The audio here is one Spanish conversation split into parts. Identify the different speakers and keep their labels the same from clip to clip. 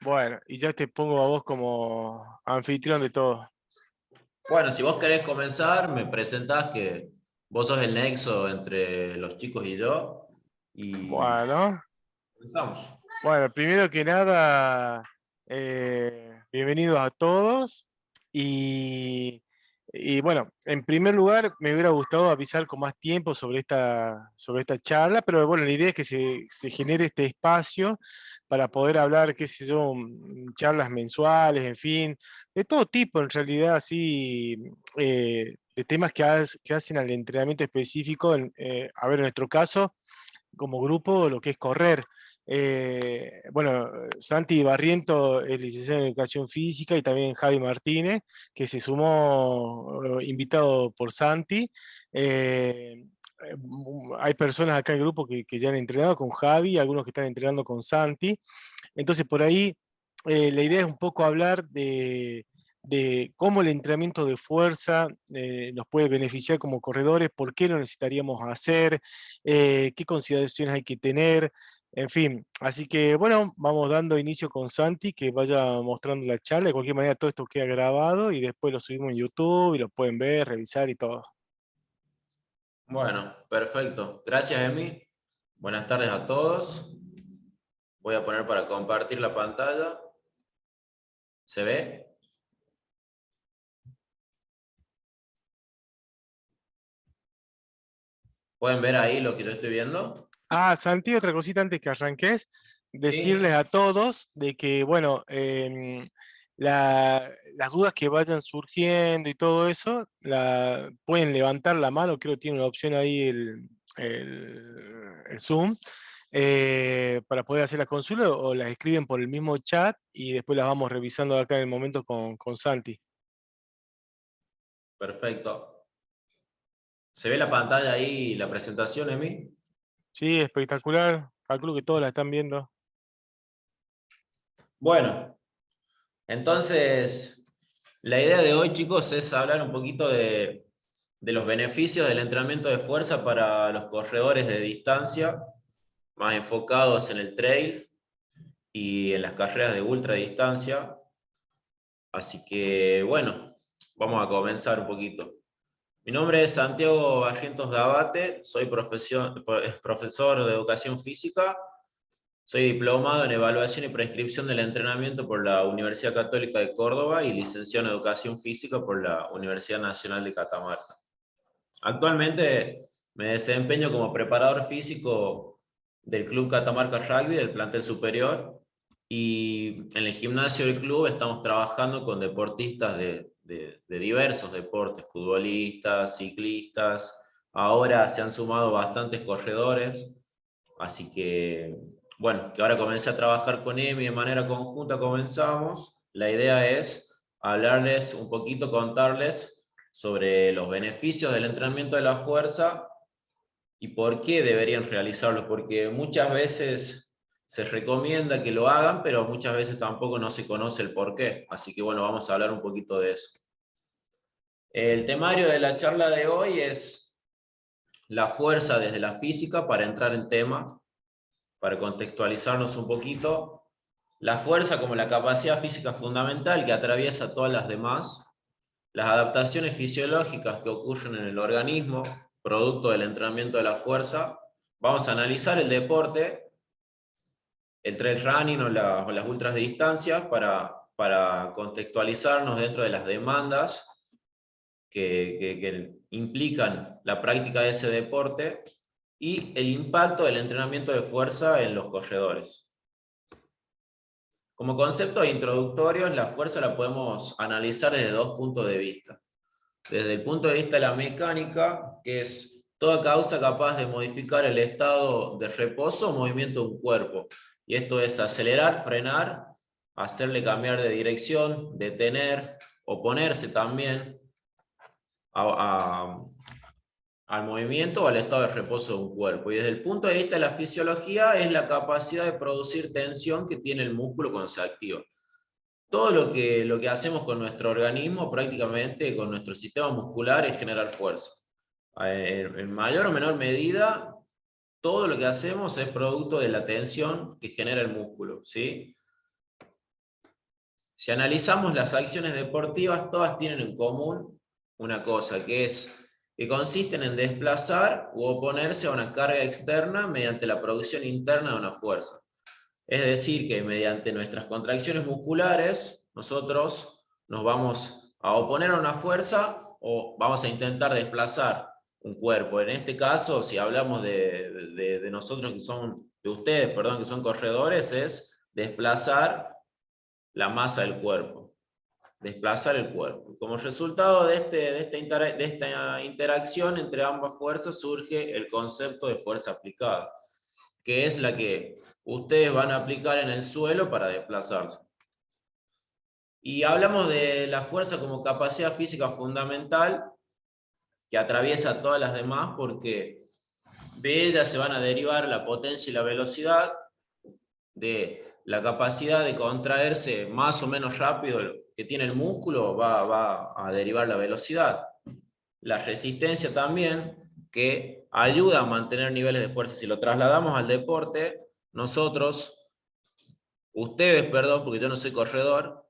Speaker 1: Bueno, y ya te pongo a vos como anfitrión de todo.
Speaker 2: Bueno, si vos querés comenzar, me presentás que vos sos el nexo entre los chicos y yo, y
Speaker 1: Bueno,
Speaker 2: comenzamos.
Speaker 1: bueno, primero que nada, bienvenidos a todos. Y, y bueno, en primer lugar, me hubiera gustado avisar con más tiempo sobre esta charla, pero bueno, la idea es que se genere este espacio para poder hablar, qué sé yo, charlas mensuales, en fin, de todo tipo, en realidad, así, de temas que hacen al entrenamiento específico, a ver, en nuestro caso como grupo lo que es correr. Bueno, Santi Barriento es licenciado en Educación Física y también Javi Martínez, que se sumó invitado por Santi. Hay personas acá en el grupo que ya han entrenado con Javi, algunos que están entrenando con Santi. Entonces, por ahí, la idea es un poco hablar de cómo el entrenamiento de fuerza nos puede beneficiar como corredores, por qué lo necesitaríamos hacer, qué consideraciones hay que tener, en fin. Así que, bueno, vamos dando inicio con Santi, que vaya mostrando la charla. De cualquier manera, todo esto queda grabado y después lo subimos en YouTube y lo pueden ver, revisar y todo.
Speaker 2: Bueno, perfecto. Gracias, Emi. Buenas tardes a todos. Voy a poner para compartir la pantalla. ¿Se ve? ¿Pueden ver ahí lo que yo estoy viendo?
Speaker 1: Ah, Santi, otra cosita antes que arranques, decirles
Speaker 2: Sí.
Speaker 1: a todos de que, bueno, las dudas que vayan surgiendo y todo eso, pueden levantar la mano, creo que tiene una opción ahí el Zoom, para poder hacer la consulta o las escriben por el mismo chat y después las vamos revisando acá en el momento con Santi.
Speaker 2: Perfecto. ¿Se ve la pantalla ahí, la presentación, Emi?
Speaker 1: Sí, espectacular, calculo que todos la están viendo.
Speaker 2: Bueno, entonces, la idea de hoy, chicos, es hablar un poquito de los beneficios del entrenamiento de fuerza para los corredores de distancia, más enfocados en el trail y en las carreras de ultradistancia. Así que, bueno, vamos a comenzar un poquito. Mi nombre es Santiago Barrientos Gabate, soy profesor de educación física. Soy diplomado en Evaluación y Prescripción del Entrenamiento por la Universidad Católica de Córdoba y licenciado en Educación Física por la Universidad Nacional de Catamarca. Actualmente me desempeño como preparador físico del Club Catamarca Rugby, del plantel superior, y en el gimnasio del club estamos trabajando con deportistas de diversos deportes, futbolistas, ciclistas. Ahora se han sumado bastantes corredores, así que, bueno, que ahora comencé a trabajar con Emi de manera conjunta, comenzamos. La idea es hablarles un poquito, contarles sobre los beneficios del entrenamiento de la fuerza y por qué deberían realizarlo, porque muchas veces se recomienda que lo hagan, pero muchas veces tampoco no se conoce el por qué. Así que bueno, vamos a hablar un poquito de eso. El temario de la charla de hoy es la fuerza desde la física, para entrar en tema, para contextualizarnos un poquito. La fuerza como la capacidad física fundamental que atraviesa todas las demás, las adaptaciones fisiológicas que ocurren en el organismo, producto del entrenamiento de la fuerza. Vamos a analizar el deporte, el trail running o las ultras de distancia, para contextualizarnos dentro de las demandas que implican la práctica de ese deporte y el impacto del entrenamiento de fuerza en los corredores. Como conceptos introductorios, la fuerza la podemos analizar desde dos puntos de vista. Desde el punto de vista de la mecánica, que es toda causa capaz de modificar el estado de reposo o movimiento de un cuerpo. Y esto es acelerar, frenar, hacerle cambiar de dirección, detener, oponerse también a, a, al movimiento o al estado de reposo de un cuerpo. Y desde el punto de vista de la fisiología, es la capacidad de producir tensión que tiene el músculo cuando se activa. Todo lo que hacemos con nuestro organismo, prácticamente con nuestro sistema muscular, es generar fuerza. En mayor o menor medida, todo lo que hacemos es producto de la tensión que genera el músculo, ¿sí? Si analizamos las acciones deportivas, todas tienen en común una cosa, que consisten en desplazar u oponerse a una carga externa mediante la producción interna de una fuerza. Es decir, que mediante nuestras contracciones musculares, nosotros nos vamos a oponer a una fuerza o vamos a intentar desplazar un cuerpo. En este caso, si hablamos de nosotros que son, de ustedes, perdón, que son corredores, es desplazar la masa del cuerpo, desplazar el cuerpo. Como resultado de esta interacción entre ambas fuerzas surge el concepto de fuerza aplicada, que es la que ustedes van a aplicar en el suelo para desplazarse. Y hablamos de la fuerza como capacidad física fundamental que atraviesa todas las demás, porque de ella se van a derivar la potencia y la velocidad, de la capacidad de contraerse más o menos rápido que tiene el músculo, va a derivar la velocidad. La resistencia también, que ayuda a mantener niveles de fuerza. Si lo trasladamos al deporte, ustedes, perdón, porque yo no soy corredor,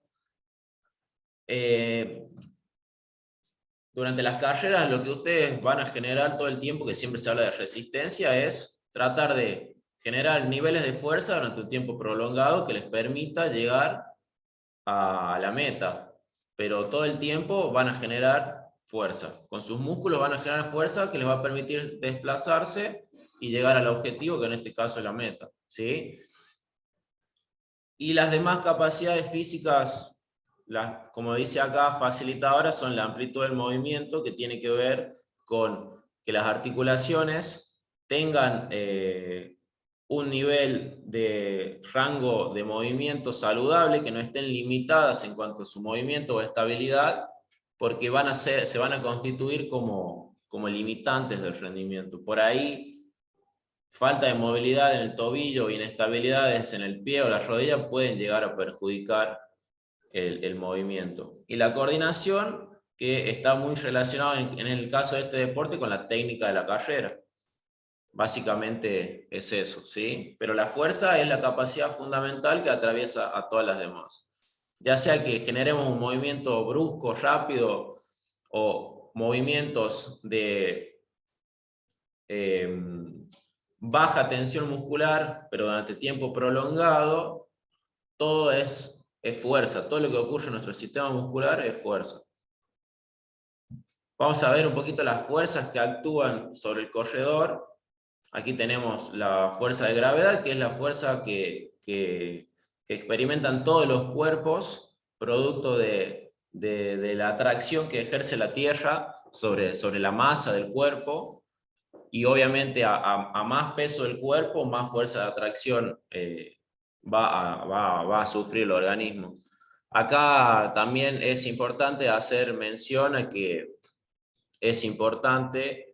Speaker 2: durante las carreras lo que ustedes van a generar todo el tiempo, que siempre se habla de resistencia, es tratar de generar niveles de fuerza durante un tiempo prolongado que les permita llegar a la meta. Pero todo el tiempo van a generar fuerza. Con sus músculos van a generar fuerza que les va a permitir desplazarse y llegar al objetivo, que en este caso es la meta, ¿sí? Y las demás capacidades físicas, como dice acá, facilitadoras, son la amplitud del movimiento, que tiene que ver con que las articulaciones tengan un nivel de rango de movimiento saludable, que no estén limitadas en cuanto a su movimiento o estabilidad, porque se van a constituir como limitantes del rendimiento. Por ahí, falta de movilidad en el tobillo o inestabilidades en el pie o la rodilla pueden llegar a perjudicar el movimiento. Y la coordinación, que está muy relacionado en el caso de este deporte con la técnica de la carrera. Básicamente es eso, ¿sí? Pero la fuerza es la capacidad fundamental que atraviesa a todas las demás. Ya sea que generemos un movimiento brusco, rápido, o movimientos de baja tensión muscular, pero durante tiempo prolongado, todo es fuerza. Todo lo que ocurre en nuestro sistema muscular es fuerza. Vamos a ver un poquito las fuerzas que actúan sobre el corredor. Aquí tenemos la fuerza de gravedad, que es la fuerza que experimentan todos los cuerpos, producto de la atracción que ejerce la Tierra sobre la masa del cuerpo. Y obviamente a más peso del cuerpo, más fuerza de atracción va a sufrir el organismo. Acá también es importante hacer mención a que es importante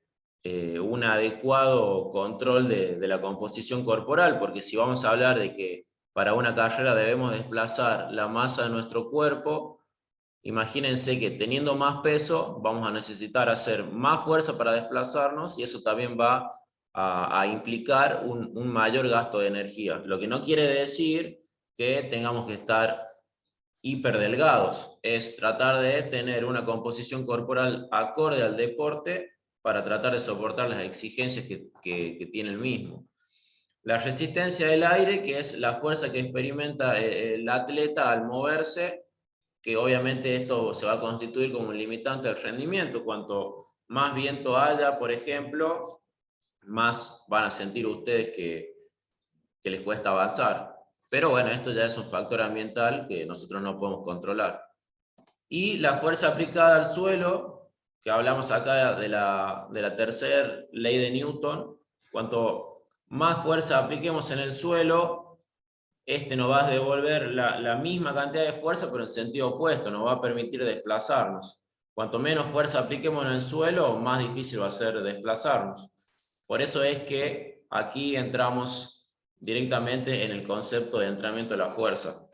Speaker 2: un adecuado control de la composición corporal, porque si vamos a hablar de que para una carrera debemos desplazar la masa de nuestro cuerpo, imagínense que teniendo más peso vamos a necesitar hacer más fuerza para desplazarnos, y eso también va a implicar un mayor gasto de energía. Lo que no quiere decir que tengamos que estar hiperdelgados, es tratar de tener una composición corporal acorde al deporte para tratar de soportar las exigencias que tiene el mismo. La resistencia del aire, que es la fuerza que experimenta el atleta al moverse, que obviamente esto se va a constituir como un limitante del rendimiento. Cuanto más viento haya, por ejemplo, más van a sentir ustedes que les cuesta avanzar. Pero bueno, esto ya es un factor ambiental que nosotros no podemos controlar. Y la fuerza aplicada al suelo, que hablamos acá de la tercera ley de Newton, cuanto más fuerza apliquemos en el suelo, este nos va a devolver la misma cantidad de fuerza, pero en sentido opuesto, nos va a permitir desplazarnos. Cuanto menos fuerza apliquemos en el suelo, más difícil va a ser desplazarnos. Por eso es que aquí entramos directamente en el concepto de entrenamiento de la fuerza.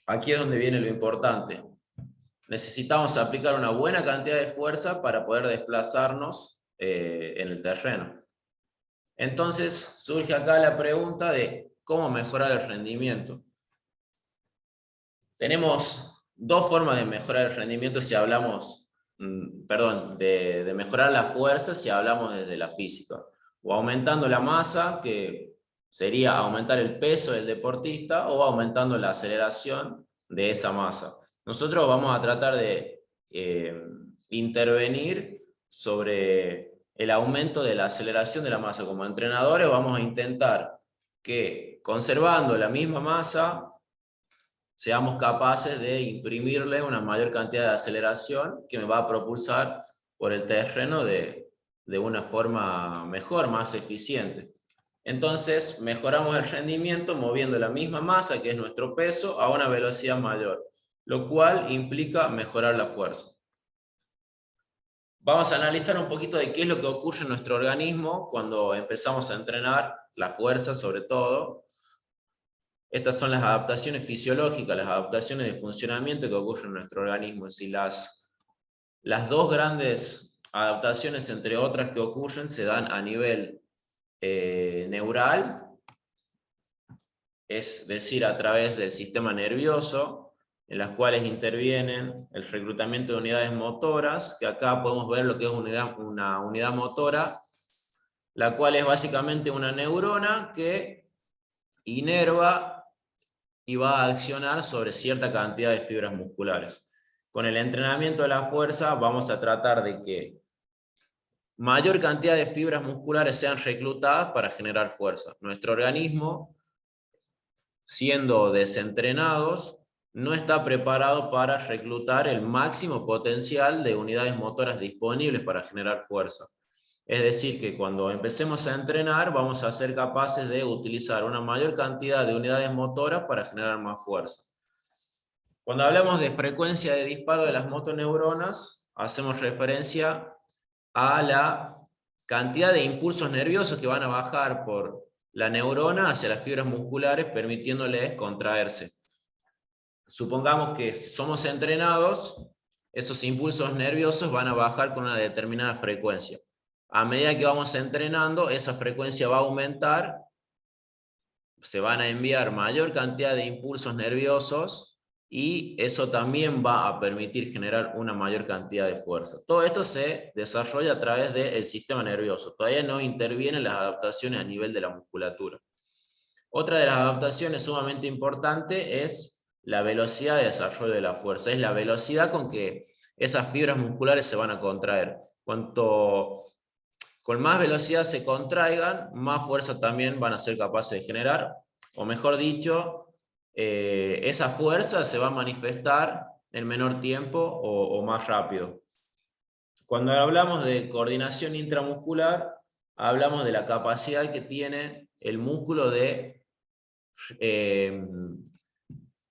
Speaker 2: Aquí es donde viene lo importante. Necesitamos aplicar una buena cantidad de fuerza para poder desplazarnos en el terreno. Entonces surge acá la pregunta de cómo mejorar el rendimiento. Tenemos dos formas de mejorar el rendimiento si hablamos, perdón, de mejorar la fuerza si hablamos desde la física. O aumentando la masa, que sería aumentar el peso del deportista, o aumentando la aceleración de esa masa. Nosotros vamos a tratar de intervenir sobre el aumento de la aceleración de la masa. Como entrenadores vamos a intentar que, conservando la misma masa, seamos capaces de imprimirle una mayor cantidad de aceleración que me va a propulsar por el terreno de una forma mejor, más eficiente. Entonces mejoramos el rendimiento moviendo la misma masa, que es nuestro peso, a una velocidad mayor, lo cual implica mejorar la fuerza. Vamos a analizar un poquito de qué es lo que ocurre en nuestro organismo cuando empezamos a entrenar la fuerza, sobre todo. Estas son las adaptaciones fisiológicas, las adaptaciones de funcionamiento que ocurren en nuestro organismo. Si las dos grandes adaptaciones, entre otras que ocurren, se dan a nivel neural, es decir, a través del sistema nervioso, en las cuales intervienen el reclutamiento de unidades motoras, que acá podemos ver lo que es una unidad motora, la cual es básicamente una neurona que inerva y va a accionar sobre cierta cantidad de fibras musculares. Con el entrenamiento de la fuerza vamos a tratar de que mayor cantidad de fibras musculares sean reclutadas para generar fuerza. Nuestro organismo, siendo desentrenados, no está preparado para reclutar el máximo potencial de unidades motoras disponibles para generar fuerza. Es decir, que cuando empecemos a entrenar vamos a ser capaces de utilizar una mayor cantidad de unidades motoras para generar más fuerza. Cuando hablamos de frecuencia de disparo de las motoneuronas, hacemos referencia a la cantidad de impulsos nerviosos que van a bajar por la neurona hacia las fibras musculares, permitiéndoles contraerse. Supongamos que somos entrenados, esos impulsos nerviosos van a bajar con una determinada frecuencia. A medida que vamos entrenando, esa frecuencia va a aumentar, se van a enviar mayor cantidad de impulsos nerviosos y eso también va a permitir generar una mayor cantidad de fuerza. Todo esto se desarrolla a través del sistema nervioso. Todavía no intervienen las adaptaciones a nivel de la musculatura. Otra de las adaptaciones sumamente importante es la velocidad de desarrollo de la fuerza. Es la velocidad con que esas fibras musculares se van a contraer. Con más velocidad se contraigan, más fuerza también van a ser capaces de generar, o mejor dicho, esa fuerza se va a manifestar en menor tiempo o más rápido. Cuando hablamos de coordinación intramuscular, hablamos de la capacidad que tiene el músculo de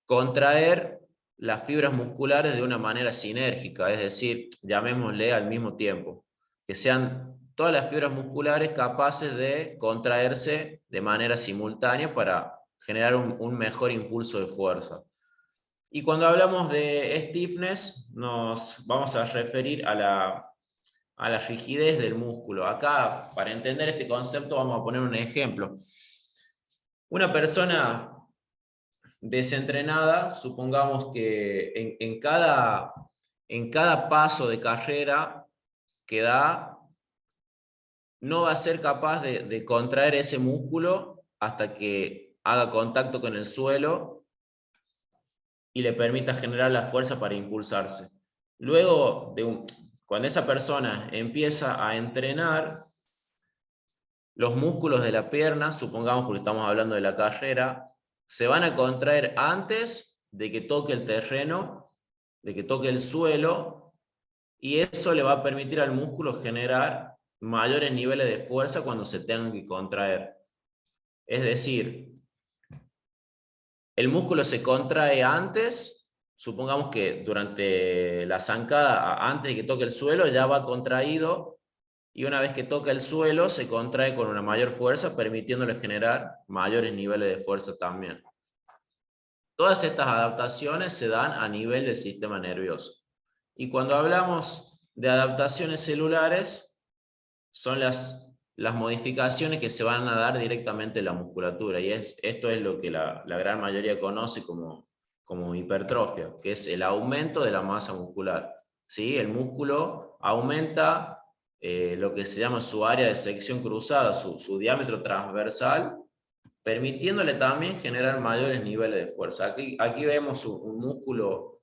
Speaker 2: contraer las fibras musculares de una manera sinérgica, es decir, llamémosle al mismo tiempo, que sean todas las fibras musculares capaces de contraerse de manera simultánea para generar un mejor impulso de fuerza. Y cuando hablamos de stiffness, nos vamos a referir a la rigidez del músculo. Acá, para entender este concepto, vamos a poner un ejemplo. Una persona desentrenada, supongamos que en cada paso de carrera que da, no va a ser capaz de contraer ese músculo hasta que haga contacto con el suelo y le permita generar la fuerza para impulsarse. Luego, cuando esa persona empieza a entrenar, los músculos de la pierna, supongamos porque estamos hablando de la carrera, se van a contraer antes de que toque el terreno, de que toque el suelo, y eso le va a permitir al músculo generar mayores niveles de fuerza cuando se tengan que contraer. Es decir, el músculo se contrae antes, supongamos que durante la zancada, antes de que toque el suelo, ya va contraído, y una vez que toca el suelo, se contrae con una mayor fuerza, permitiéndole generar mayores niveles de fuerza también. Todas estas adaptaciones se dan a nivel del sistema nervioso. Y cuando hablamos de adaptaciones celulares, son las modificaciones que se van a dar directamente en la musculatura. Y esto es lo que la gran mayoría conoce como como hipertrofia, que es el aumento de la masa muscular. ¿Sí? El músculo aumenta lo que se llama su área de sección cruzada, su diámetro transversal, permitiéndole también generar mayores niveles de fuerza. Aquí vemos un músculo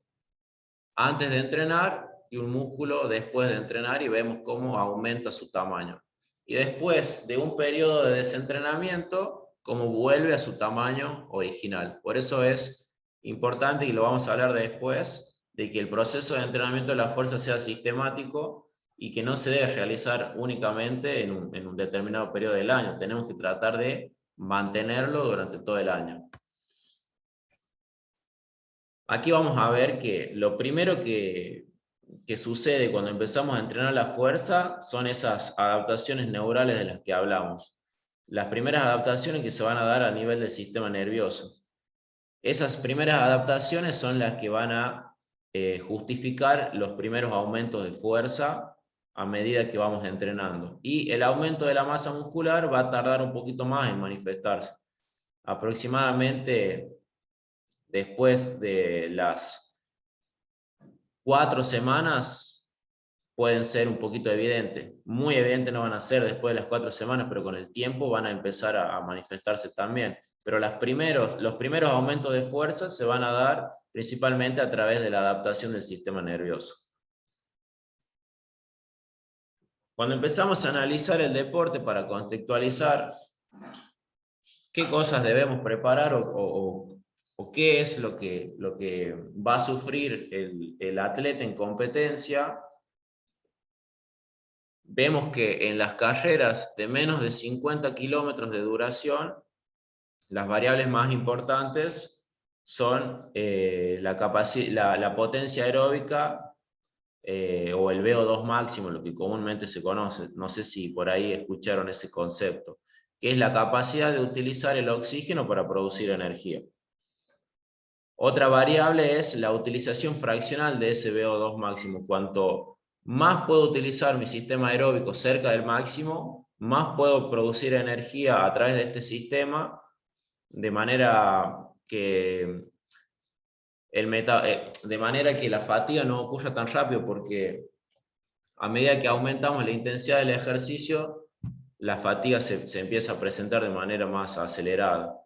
Speaker 2: antes de entrenar y un músculo después de entrenar y vemos cómo aumenta su tamaño. Y después de un periodo de desentrenamiento, cómo vuelve a su tamaño original. Por eso es importante, y lo vamos a hablar después, de que el proceso de entrenamiento de la fuerza sea sistemático y que no se debe realizar únicamente en un determinado periodo del año. Tenemos que tratar de mantenerlo durante todo el año. Aquí vamos a ver que lo primero que sucede cuando empezamos a entrenar la fuerza son esas adaptaciones neurales de las que hablamos. Las primeras adaptaciones que se van a dar a nivel del sistema nervioso. Esas primeras adaptaciones son las que van a justificar los primeros aumentos de fuerza a medida que vamos entrenando. Y el aumento de la masa muscular va a tardar un poquito más en manifestarse. Aproximadamente después de las 4 semanas pueden ser un poquito evidentes. Muy evidentes no van a ser después de las 4 semanas, pero con el tiempo van a empezar a manifestarse también. Pero los primeros aumentos de fuerza se van a dar principalmente a través de la adaptación del sistema nervioso. Cuando empezamos a analizar el deporte para contextualizar qué cosas debemos preparar o qué es lo que va a sufrir el atleta en competencia, vemos que en las carreras de menos de 50 kilómetros de duración, las variables más importantes son la potencia aeróbica o el VO2 máximo, lo que comúnmente se conoce. No sé si por ahí escucharon ese concepto, que es la capacidad de utilizar el oxígeno para producir energía. Otra variable es la utilización fraccional de ese VO2 máximo. Cuanto más puedo utilizar mi sistema aeróbico cerca del máximo, más puedo producir energía a través de este sistema, de manera que la fatiga no ocurra tan rápido, porque a medida que aumentamos la intensidad del ejercicio, la fatiga se empieza a presentar de manera más acelerada.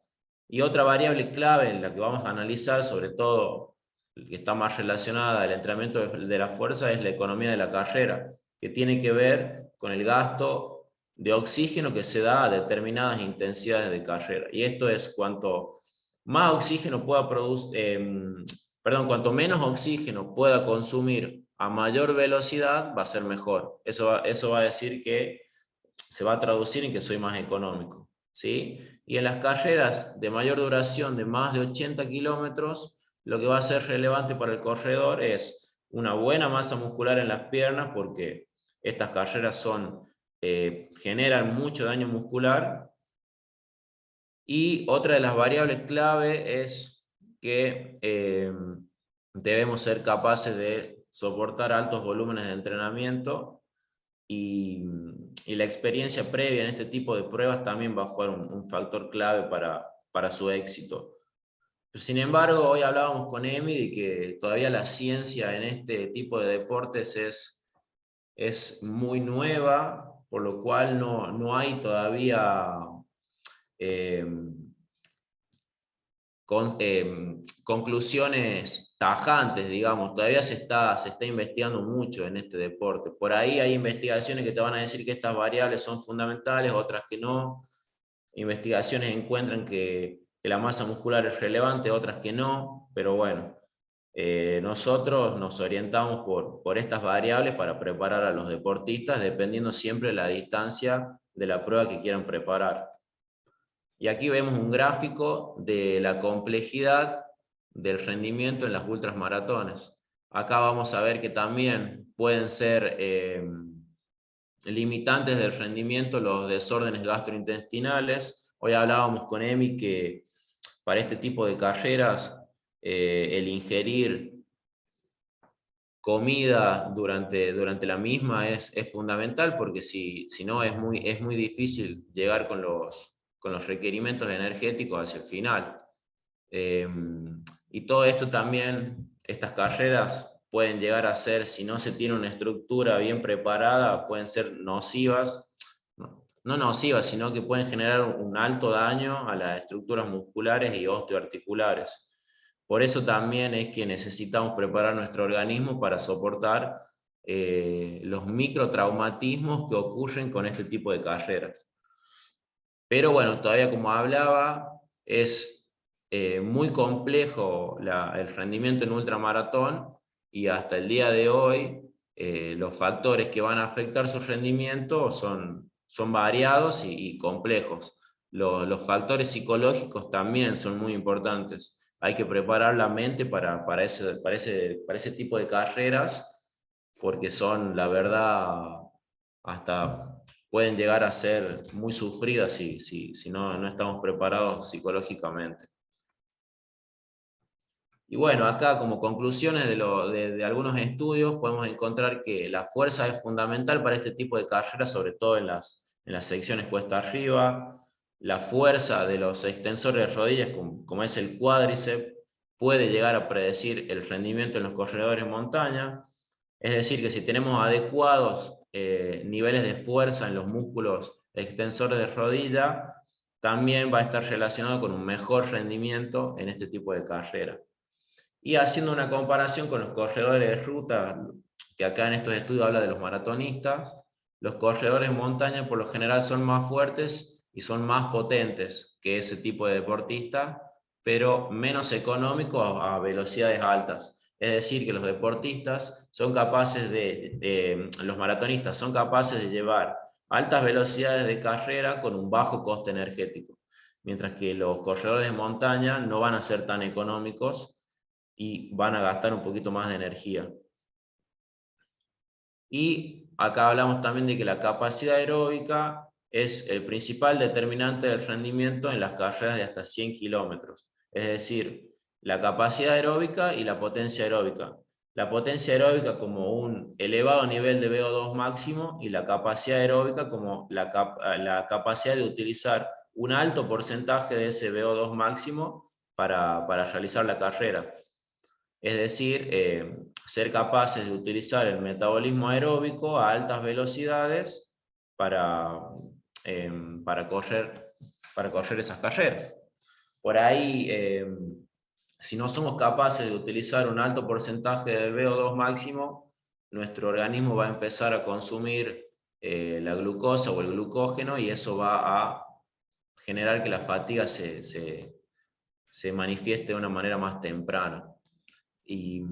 Speaker 2: Y otra variable clave en la que vamos a analizar, sobre todo que está más relacionada al entrenamiento de la fuerza, es la economía de la carrera, que tiene que ver con el gasto de oxígeno que se da a determinadas intensidades de carrera. Y esto es cuanto más oxígeno pueda cuanto menos oxígeno pueda consumir a mayor velocidad, va a ser mejor. Eso va a decir que se va a traducir en que soy más económico, ¿sí? Y en las carreras de mayor duración, de más de 80 kilómetros, lo que va a ser relevante para el corredor es una buena masa muscular en las piernas, porque estas carreras generan mucho daño muscular. Y otra de las variables clave es que debemos ser capaces de soportar altos volúmenes de entrenamiento, y la experiencia previa en este tipo de pruebas también va a jugar un factor clave para su éxito. Pero sin embargo, hoy hablábamos con Emi de que todavía la ciencia en este tipo de deportes es muy nueva, por lo cual no hay todavía conclusiones tajantes, digamos. Todavía se está investigando mucho en este deporte. Por ahí hay investigaciones que te van a decir que estas variables son fundamentales, otras que no. Investigaciones encuentran que la masa muscular es relevante, otras que no, pero bueno, nosotros nos orientamos por estas variables para preparar a los deportistas, dependiendo siempre de la distancia de la prueba que quieran preparar. Y aquí vemos un gráfico de la complejidad del rendimiento en las ultramaratones. Acá vamos a ver que también pueden ser limitantes del rendimiento los desórdenes gastrointestinales. Hoy hablábamos con Emi que para este tipo de carreras el ingerir comida durante la misma es fundamental, porque si no es muy difícil llegar con los requerimientos energéticos hacia el final. Y todo esto también, estas carreras pueden llegar a ser, si no se tiene una estructura bien preparada, pueden ser nocivas, no nocivas, sino que pueden generar un alto daño a las estructuras musculares y osteoarticulares. Por eso también es que necesitamos preparar nuestro organismo para soportar los microtraumatismos que ocurren con este tipo de carreras. Pero bueno, todavía como hablaba, es muy complejo el rendimiento en ultramaratón, y hasta el día de hoy los factores que van a afectar su rendimiento son variados y complejos. Los factores psicológicos también son muy importantes. Hay que preparar la mente para ese tipo de carreras, porque son, la verdad, hasta pueden llegar a ser muy sufridas si no estamos preparados psicológicamente. Y bueno, acá como conclusiones de algunos estudios podemos encontrar que la fuerza es fundamental para este tipo de carreras, sobre todo en las secciones cuesta arriba. La fuerza de los extensores de rodillas, como es el cuádriceps, puede llegar a predecir el rendimiento en los corredores en montaña. Es decir, que si tenemos adecuados niveles de fuerza en los músculos extensores de rodilla, también va a estar relacionado con un mejor rendimiento en este tipo de carrera. Y haciendo una comparación con los corredores de ruta, que acá en estos estudios habla de los maratonistas, los corredores de montaña por lo general son más fuertes y son más potentes que ese tipo de deportistas, pero menos económicos a velocidades altas. Es decir, que los deportistas son capaces los maratonistas son capaces de llevar altas velocidades de carrera con un bajo coste energético, mientras que los corredores de montaña no van a ser tan económicos y van a gastar un poquito más de energía. Y acá hablamos también de que la capacidad aeróbica es el principal determinante del rendimiento en las carreras de hasta 100 kilómetros. Es decir, la capacidad aeróbica y la potencia aeróbica. La potencia aeróbica como un elevado nivel de VO2 máximo, y la capacidad aeróbica como la capacidad de utilizar un alto porcentaje de ese VO2 máximo para realizar la carrera. Es decir, ser capaces de utilizar el metabolismo aeróbico a altas velocidades para, eh, para, correr, para correr esas carreras. Por ahí, si no somos capaces de utilizar un alto porcentaje del VO2 máximo, nuestro organismo va a empezar a consumir la glucosa o el glucógeno, y eso va a generar que la fatiga se manifieste de una manera más temprana. Y,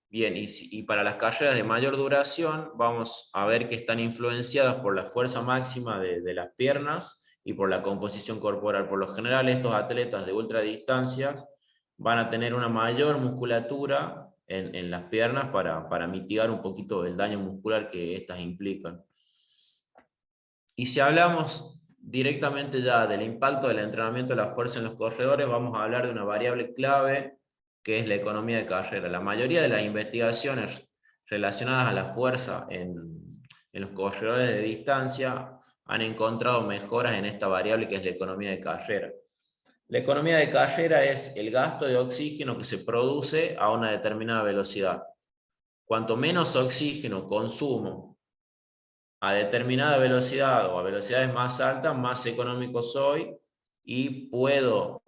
Speaker 2: bien, y para las carreras de mayor duración vamos a ver que están influenciadas por la fuerza máxima de las piernas y por la composición corporal. Por lo general, estos atletas de ultradistancias van a tener una mayor musculatura en las piernas para mitigar un poquito el daño muscular que estas implican. Y si hablamos directamente ya del impacto del entrenamiento de la fuerza en los corredores, vamos a hablar de una variable clave, que es la economía de carrera. La mayoría de las investigaciones relacionadas a la fuerza en los corredores de distancia han encontrado mejoras en esta variable, que es la economía de carrera. La economía de carrera es el gasto de oxígeno que se produce a una determinada velocidad. Cuanto menos oxígeno consumo a determinada velocidad o a velocidades más altas, más económico soy y puedo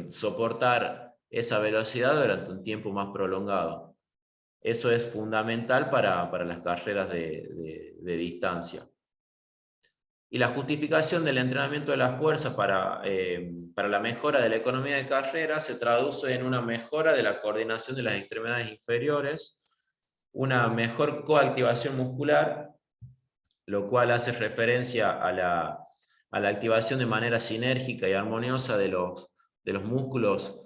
Speaker 2: soportar esa velocidad durante un tiempo más prolongado. Eso es fundamental para las carreras de distancia. Y la justificación del entrenamiento de la fuerza para la mejora de la economía de carrera se traduce en una mejora de la coordinación de las extremidades inferiores, una mejor coactivación muscular, lo cual hace referencia a la activación de manera sinérgica y armoniosa de los músculos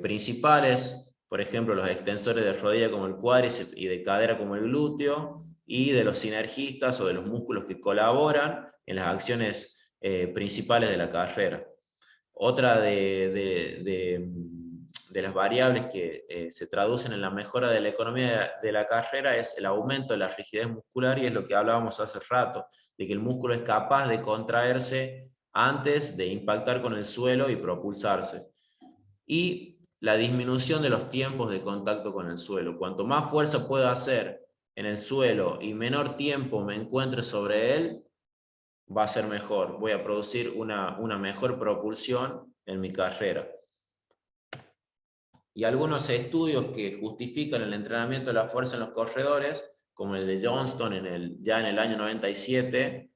Speaker 2: principales, por ejemplo los extensores de rodilla como el cuádriceps y de cadera como el glúteo, y de los sinergistas o de los músculos que colaboran en las acciones principales de la carrera. Otra de las variables que se traducen en la mejora de la economía de la carrera es el aumento de la rigidez muscular, y es lo que hablábamos hace rato, de que el músculo es capaz de contraerse antes de impactar con el suelo y propulsarse. Y la disminución de los tiempos de contacto con el suelo. Cuanto más fuerza pueda hacer en el suelo y menor tiempo me encuentre sobre él, va a ser mejor. Voy a producir una mejor propulsión en mi carrera. Y algunos estudios que justifican el entrenamiento de la fuerza en los corredores, como el de Johnston ya en el año 97,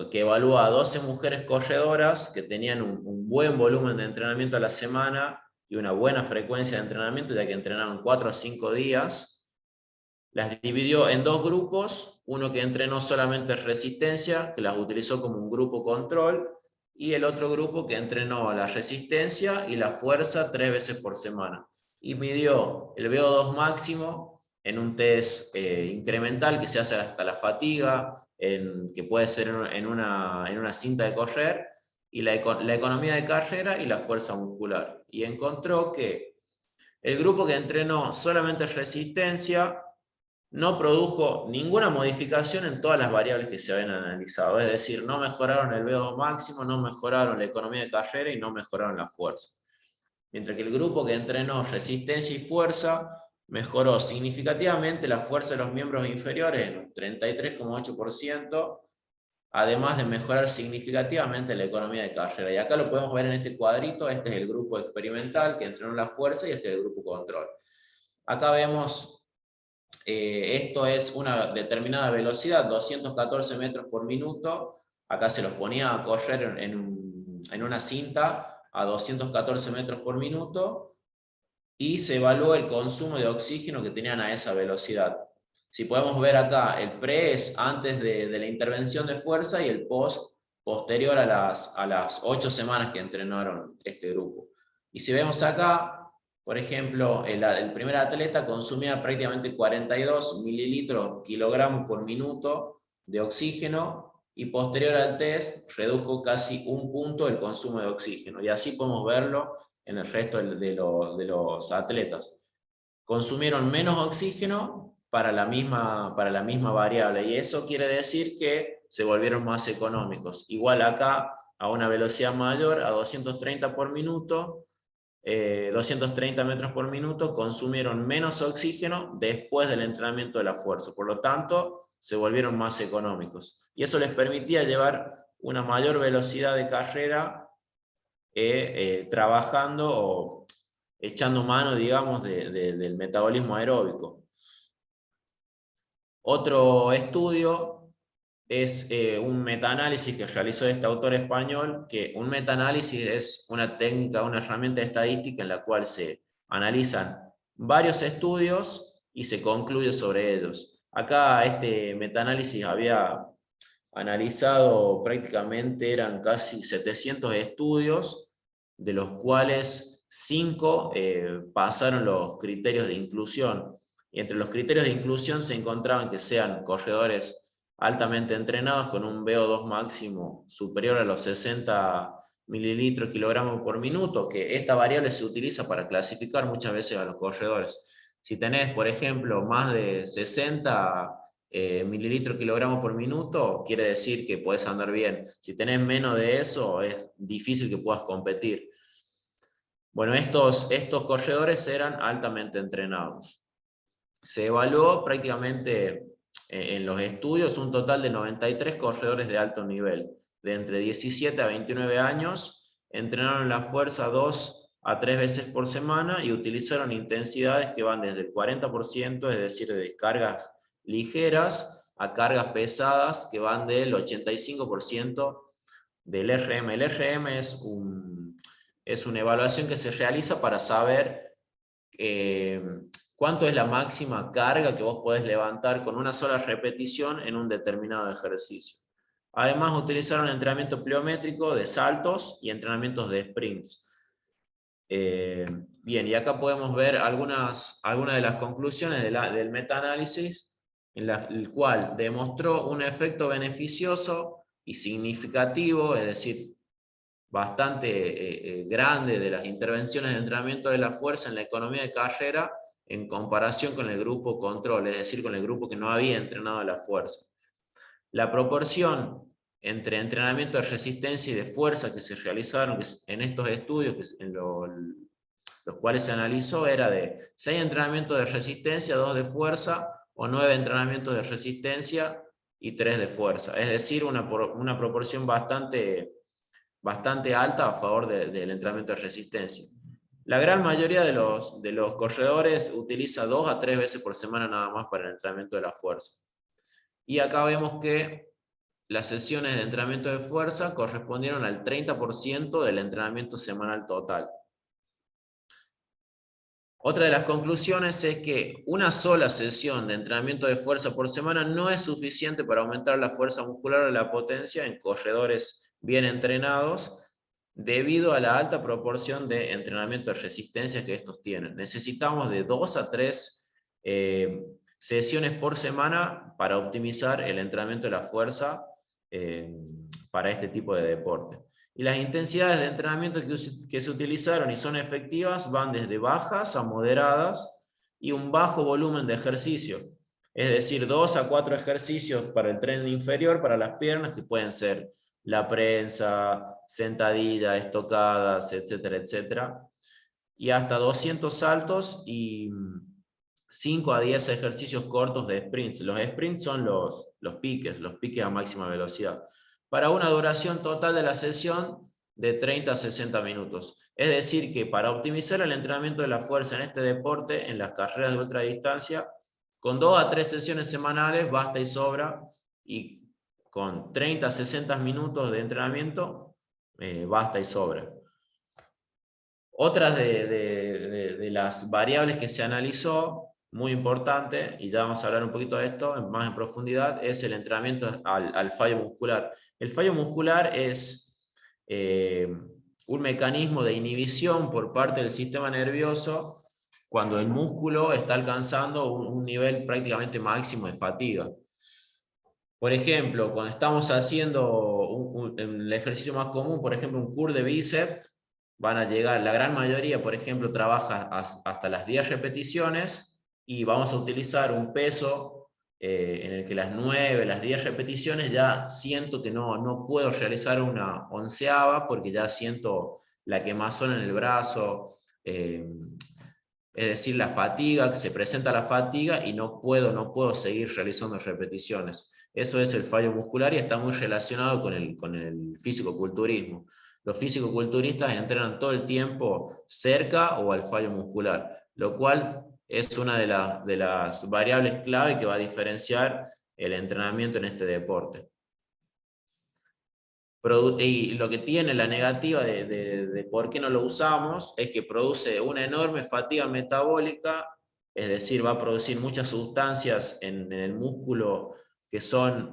Speaker 2: que evalúa a 12 mujeres corredoras que tenían un buen volumen de entrenamiento a la semana y una buena frecuencia de entrenamiento, ya que entrenaron 4 a 5 días. Las dividió en dos grupos, uno que entrenó solamente resistencia, que las utilizó como un grupo control, y el otro grupo que entrenó la resistencia y la fuerza 3 veces por semana. Y midió el VO2 máximo en un test incremental que se hace hasta la fatiga, que puede ser en una cinta de correr, y la economía de carrera y la fuerza muscular. Y encontró que el grupo que entrenó solamente resistencia no produjo ninguna modificación en todas las variables que se habían analizado. Es decir, no mejoraron el VO2 máximo, no mejoraron la economía de carrera y no mejoraron la fuerza. Mientras que el grupo que entrenó resistencia y fuerza mejoró significativamente la fuerza de los miembros inferiores en un 33,8%, además de mejorar significativamente la economía de carrera. Y acá lo podemos ver en este cuadrito. Este es el grupo experimental que entrenó la fuerza y este es el grupo control. Acá vemos esto es una determinada velocidad, 214 metros por minuto. Acá se los ponía a correr en una cinta a 214 metros por minuto y se evaluó el consumo de oxígeno que tenían a esa velocidad. Si podemos ver acá, el pre es antes de la intervención de fuerza y el post posterior a las 8 semanas que entrenaron este grupo. Y si vemos acá, por ejemplo, el primer atleta consumía prácticamente 42 mililitros kilogramos por minuto de oxígeno y posterior al test redujo casi un punto el consumo de oxígeno. Y así podemos verlo en el resto de los atletas. Consumieron menos oxígeno para la misma variable y eso quiere decir que se volvieron más económicos. Igual acá a una velocidad mayor, a 230 por minuto, 230 metros por minuto, consumieron menos oxígeno después del entrenamiento de la fuerza. Por lo tanto, se volvieron más económicos. Y eso les permitía llevar una mayor velocidad de carrera trabajando o echando mano, digamos, del metabolismo aeróbico. Otro estudio es un metaanálisis que realizó este autor español, que un metaanálisis es una técnica, una herramienta estadística en la cual se analizan varios estudios y se concluye sobre ellos. Acá este metaanálisis había analizado prácticamente, eran casi 700 estudios, de los cuales 5 pasaron los criterios de inclusión. Y entre los criterios de inclusión se encontraban que sean corredores altamente entrenados con un VO2 máximo superior a los 60 mililitros kilogramos por minuto, que esta variable se utiliza para clasificar muchas veces a los corredores. Si tenés, por ejemplo, más de 60 mililitros kilogramos por minuto, quiere decir que puedes andar bien. Si tenés menos de eso, es difícil que puedas competir. Bueno, estos corredores eran altamente entrenados. Se evaluó prácticamente en los estudios un total de 93 corredores de alto nivel, de entre 17 a 29 años, entrenaron la fuerza 2 a 3 veces por semana y utilizaron intensidades que van desde el 40%, es decir, de descargas ligeras, a cargas pesadas que van del 85% del RM. El RM es una evaluación que se realiza para saber cuánto es la máxima carga que vos podés levantar con una sola repetición en un determinado ejercicio. Además, utilizaron entrenamiento pliométrico de saltos y entrenamientos de sprints. Bien, y acá podemos ver algunas de las conclusiones del metaanálisis, en el cual demostró un efecto beneficioso y significativo, es decir, bastante grande de las intervenciones de entrenamiento de la fuerza en la economía de carrera en comparación con el grupo control, es decir, con el grupo que no había entrenado la fuerza. La proporción entre entrenamiento de resistencia y de fuerza que se realizaron en estos estudios, los cuales se analizó era de 6 entrenamientos de resistencia, 2 de fuerza, o 9 entrenamientos de resistencia y 3 de fuerza. Es decir, una proporción bastante alta a favor del entrenamiento de resistencia. La gran mayoría de los corredores utiliza 2 a 3 veces por semana nada más para el entrenamiento de la fuerza. Y acá vemos que las sesiones de entrenamiento de fuerza correspondieron al 30% del entrenamiento semanal total. Otra de las conclusiones es que una sola sesión de entrenamiento de fuerza por semana no es suficiente para aumentar la fuerza muscular o la potencia en corredores bien entrenados, debido a la alta proporción de entrenamiento de resistencia que estos tienen. Necesitamos de 2 a 3 sesiones por semana para optimizar el entrenamiento de la fuerza para este tipo de deporte. Y las intensidades de entrenamiento que se utilizaron y son efectivas van desde bajas a moderadas y un bajo volumen de ejercicio. Es decir, 2 a 4 ejercicios para el tren inferior, para las piernas, que pueden ser la prensa, sentadilla, estocadas, etcétera, etcétera. Y hasta 200 saltos y 5 a 10 ejercicios cortos de sprints. Los sprints son los piques a máxima velocidad, para una duración total de la sesión de 30 a 60 minutos. Es decir, que para optimizar el entrenamiento de la fuerza en este deporte, en las carreras de ultradistancia, con 2 a 3 sesiones semanales basta y sobra, y con 30 a 60 minutos de entrenamiento basta y sobra. Otras de las variables que se analizó, muy importante, y ya vamos a hablar un poquito de esto más en profundidad, es el entrenamiento al fallo muscular. El fallo muscular es un mecanismo de inhibición por parte del sistema nervioso cuando el músculo está alcanzando un nivel prácticamente máximo de fatiga. Por ejemplo, cuando estamos haciendo el ejercicio más común, por ejemplo, un curl de bíceps, van a llegar, la gran mayoría, por ejemplo, trabaja hasta las 10 repeticiones, y vamos a utilizar un peso en el que las 9, las 10 repeticiones ya siento que no puedo realizar una onceava, porque ya siento la quemazón en el brazo, es decir, la fatiga, se presenta la fatiga y no puedo seguir realizando repeticiones. Eso es el fallo muscular y está muy relacionado con el fisicoculturismo. Los fisicoculturistas entrenan todo el tiempo cerca o al fallo muscular, lo cual es una de las variables clave que va a diferenciar el entrenamiento en este deporte. Y lo que tiene la negativa de por qué no lo usamos es que produce una enorme fatiga metabólica, es decir, va a producir muchas sustancias en el músculo que son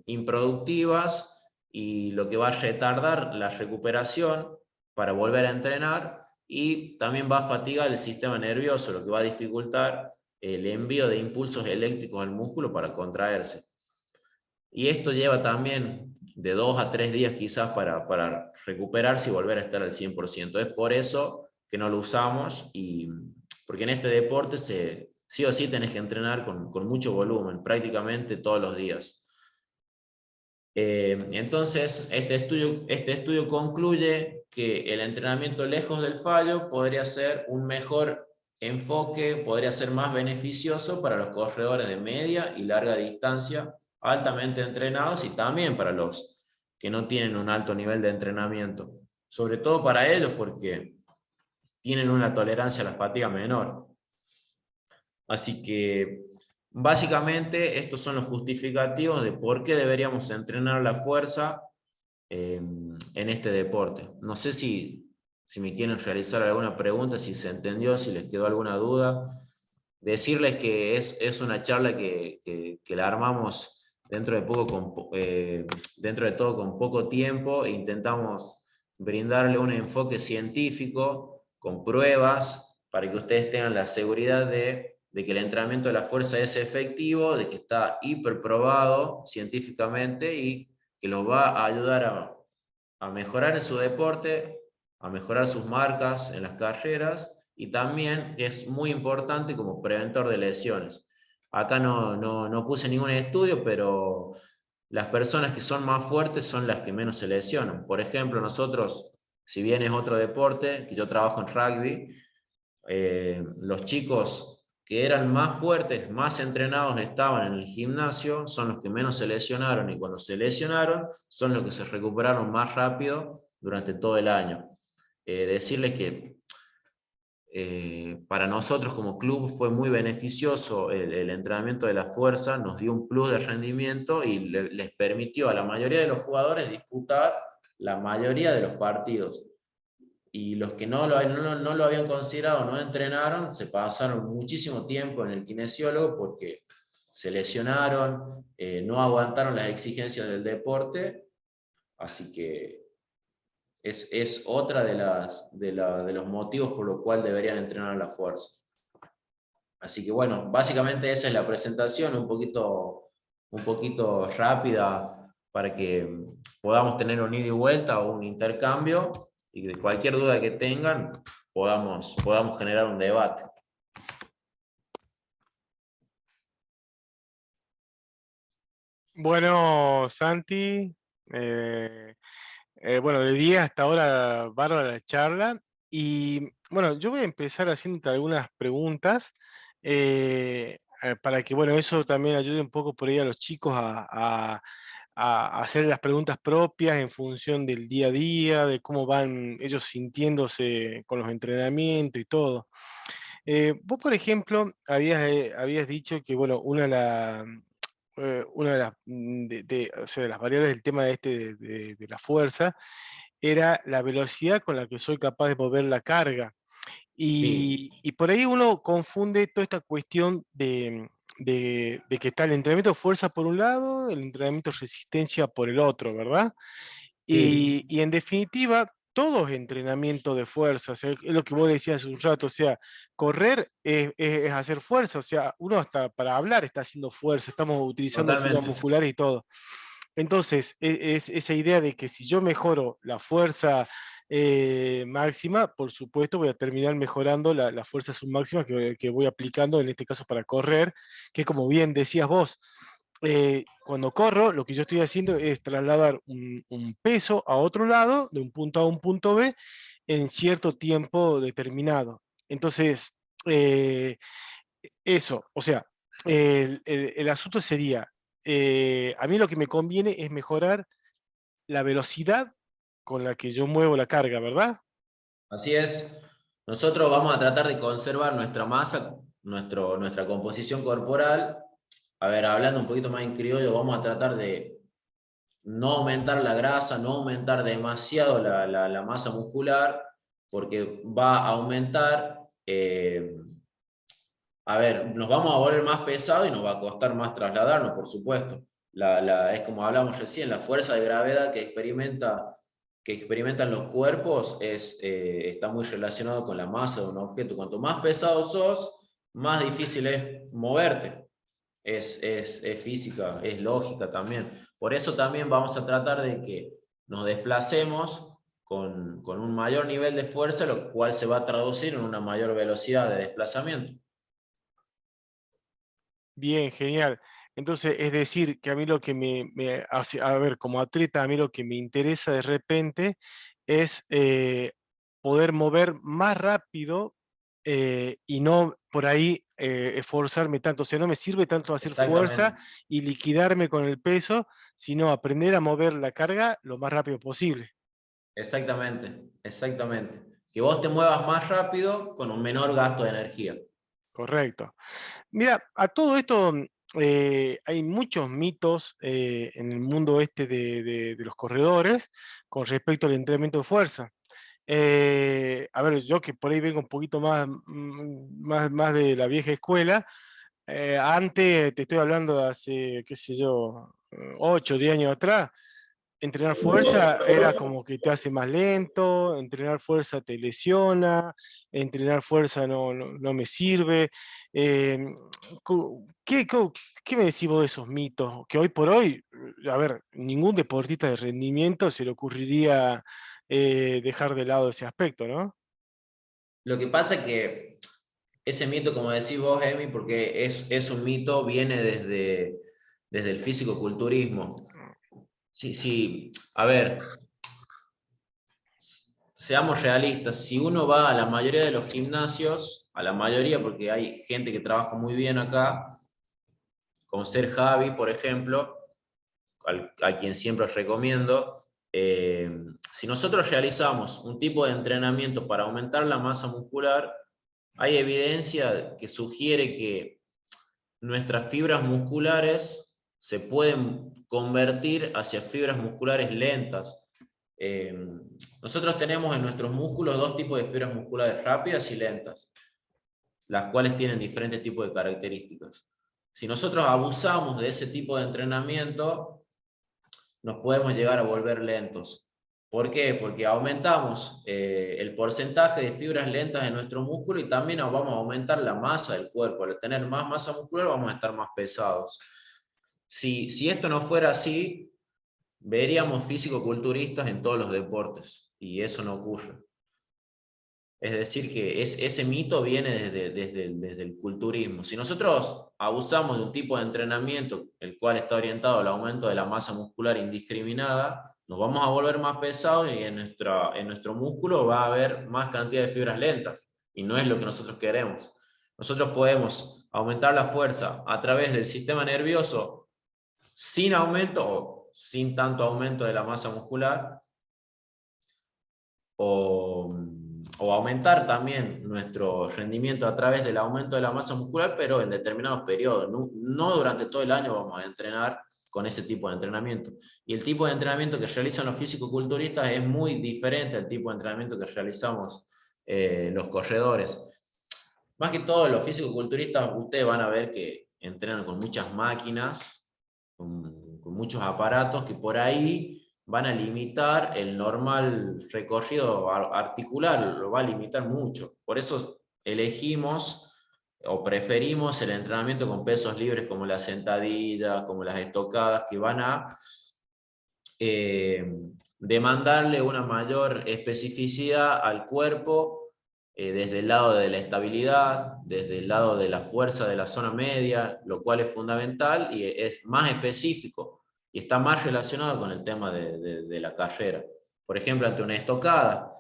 Speaker 2: improductivas, y lo que va a retardar la recuperación para volver a entrenar, y también va a fatigar el sistema nervioso, lo que va a dificultar el envío de impulsos eléctricos al músculo para contraerse. Y esto lleva también de 2 a 3 días quizás para recuperarse y volver a estar al 100%. Es por eso que no lo usamos, porque en este deporte sí o sí tenés que entrenar con mucho volumen, prácticamente todos los días. Entonces, este estudio concluye que el entrenamiento lejos del fallo podría ser un mejor enfoque, podría ser más beneficioso para los corredores de media y larga distancia, altamente entrenados, y también para los que no tienen un alto nivel de entrenamiento. Sobre todo para ellos, porque tienen una tolerancia a la fatiga menor. Así que básicamente estos son los justificativos de por qué deberíamos entrenar la fuerza en este deporte. No sé si me quieren realizar alguna pregunta, si se entendió, si les quedó alguna duda. Decirles que es una charla que la armamos dentro de todo con poco tiempo, e intentamos brindarle un enfoque científico con pruebas para que ustedes tengan la seguridad de que el entrenamiento de la fuerza es efectivo, de que está hiperprobado científicamente y que los va a ayudar a mejorar en su deporte, a mejorar sus marcas en las carreras, y también que es muy importante como preventor de lesiones. Acá no puse ningún estudio, pero las personas que son más fuertes son las que menos se lesionan. Por ejemplo, nosotros si bien es otro deporte, que yo trabajo en rugby, los chicos que eran más fuertes, más entrenados estaban en el gimnasio, son los que menos se lesionaron, y cuando se lesionaron son los que se recuperaron más rápido durante todo el año. Decirles que para nosotros como club fue muy beneficioso el entrenamiento de la fuerza, nos dio un plus de rendimiento y les permitió a la mayoría de los jugadores disputar la mayoría de los partidos. Y los que no lo habían considerado, no entrenaron, se pasaron muchísimo tiempo en el kinesiólogo porque se lesionaron, no aguantaron las exigencias del deporte, así que es otra de los motivos por los cuales deberían entrenar a la fuerza. Así que bueno, básicamente esa es la presentación, un poquito rápida para que podamos tener un ida y vuelta o un intercambio, y de cualquier duda que tengan podamos generar un debate.
Speaker 1: Bueno, Santi, bueno, de día hasta ahora, bárbara la charla. Y bueno, yo voy a empezar haciéndote algunas preguntas para que, bueno, eso también ayude un poco por ahí a los chicos a hacer las preguntas propias en función del día a día, de cómo van ellos sintiéndose con los entrenamientos y todo. Vos, por ejemplo, habías dicho que, bueno, una de las, o sea, de las variables del tema de, de la fuerza era la velocidad con la que soy capaz de mover la carga.
Speaker 2: Sí,
Speaker 1: Y por ahí uno confunde toda esta cuestión de que está el entrenamiento de fuerza por un lado, el entrenamiento de resistencia por el otro, ¿verdad?
Speaker 2: sí,
Speaker 1: Y en definitiva, todo es entrenamiento de fuerza, o sea, es lo que vos decías hace un rato, o sea, correr es hacer fuerza, o sea, uno hasta para hablar está haciendo fuerza, estamos utilizando fibras
Speaker 2: totalmente.
Speaker 1: musculares y todo. Entonces, es esa idea de que si yo mejoro la fuerza máxima, por supuesto voy a terminar mejorando la fuerza submáxima que voy aplicando, en este caso para correr, que como bien decías vos, cuando corro, lo que yo estoy haciendo es trasladar un peso a otro lado, de un punto A a un punto B, en cierto tiempo determinado. Entonces, eh, eso, o sea, el asunto sería, a mí lo que me conviene es mejorar la velocidad con la que yo muevo la carga, ¿verdad?
Speaker 2: Así es. Nosotros vamos a tratar de conservar nuestra masa, nuestra composición corporal. A ver, hablando un poquito más en criollo, vamos a tratar de no aumentar la grasa, no aumentar demasiado la masa muscular, porque va a aumentar, a ver, nos vamos a volver más pesados y nos va a costar más trasladarnos, por supuesto. Es como hablamos recién, la fuerza de gravedad que experimentan los cuerpos está muy relacionado con la masa de un objeto. Cuanto más pesado sos, más difícil es moverte. Es física, es lógica también. Por eso también vamos a tratar de que nos desplacemos con un mayor nivel de fuerza, lo cual se va a traducir en una mayor velocidad de desplazamiento.
Speaker 1: Bien, genial. Entonces, es decir, que a mí lo que me hace, a ver, como atleta, a mí lo que me interesa de repente es poder mover más rápido y no por ahí esforzarme tanto. O sea, no me sirve tanto hacer fuerza
Speaker 2: Exactamente,
Speaker 1: y liquidarme con el peso, sino aprender a mover la carga lo más rápido posible.
Speaker 2: exactamente, exactamente. Que vos te muevas más rápido con un menor gasto de energía.
Speaker 1: Correcto. Mira, a todo esto hay muchos mitos en el mundo este de los corredores con respecto al entrenamiento de fuerza. A ver, yo que por ahí vengo un poquito más de la vieja escuela, antes, te estoy hablando de hace, qué sé yo, 8 o 10 años atrás, entrenar fuerza era como que te hace más lento, entrenar fuerza te lesiona, entrenar fuerza no me sirve. Eh, ¿Qué me decís vos de esos mitos? Que hoy por hoy, a ver, ningún deportista de rendimiento se le ocurriría dejar de lado ese aspecto, ¿no?
Speaker 2: Lo que pasa es que ese mito, como decís vos, Emi, porque es un mito, viene desde el físico-culturismo. Sí, sí, a ver, seamos realistas, si uno va a la mayoría de los gimnasios, a la mayoría porque hay gente que trabaja muy bien acá, como Ser Javi, por ejemplo, a quien siempre os recomiendo, si nosotros realizamos un tipo de entrenamiento para aumentar la masa muscular, hay evidencia que sugiere que nuestras fibras musculares se pueden convertir hacia fibras musculares lentas. Eh, Nosotros tenemos en nuestros músculos dos tipos de fibras musculares, rápidas y lentas, las cuales tienen diferentes tipos de características. Si nosotros abusamos de ese tipo de entrenamiento, nos podemos llegar a volver lentos. ¿Por qué? Porque aumentamos el porcentaje de fibras lentas en nuestro músculo y también vamos a aumentar la masa del cuerpo. Al tener más masa muscular vamos a estar más pesados. Si esto no fuera así, veríamos físico-culturistas en todos los deportes y eso no ocurre. Es decir, que ese mito viene desde el culturismo. Si nosotros abusamos de un tipo de entrenamiento, el cual está orientado al aumento de la masa muscular indiscriminada, nos vamos a volver más pesados y en nuestro músculo va a haber más cantidad de fibras lentas, y no es lo que nosotros queremos. Nosotros podemos aumentar la fuerza a través del sistema nervioso sin aumento o sin tanto aumento de la masa muscular, o aumentar también nuestro rendimiento a través del aumento de la masa muscular, pero en determinados periodos. No durante todo el año vamos a entrenar con ese tipo de entrenamiento. Y el tipo de entrenamiento que realizan los físico-culturistas es muy diferente al tipo de entrenamiento que realizamos los corredores. Más que todo, los físico-culturistas, ustedes van a ver que entrenan con muchas máquinas, con muchos aparatos que por ahí van a limitar el normal recorrido articular, lo va a limitar mucho. Por eso elegimos o preferimos el entrenamiento con pesos libres como las sentadillas, como las estocadas, que van a eh, demandarle una mayor especificidad al cuerpo, desde el lado de la estabilidad, desde el lado de la fuerza de la zona media, lo cual es fundamental y es más específico y está más relacionado con el tema de la carrera. Por ejemplo, ante una estocada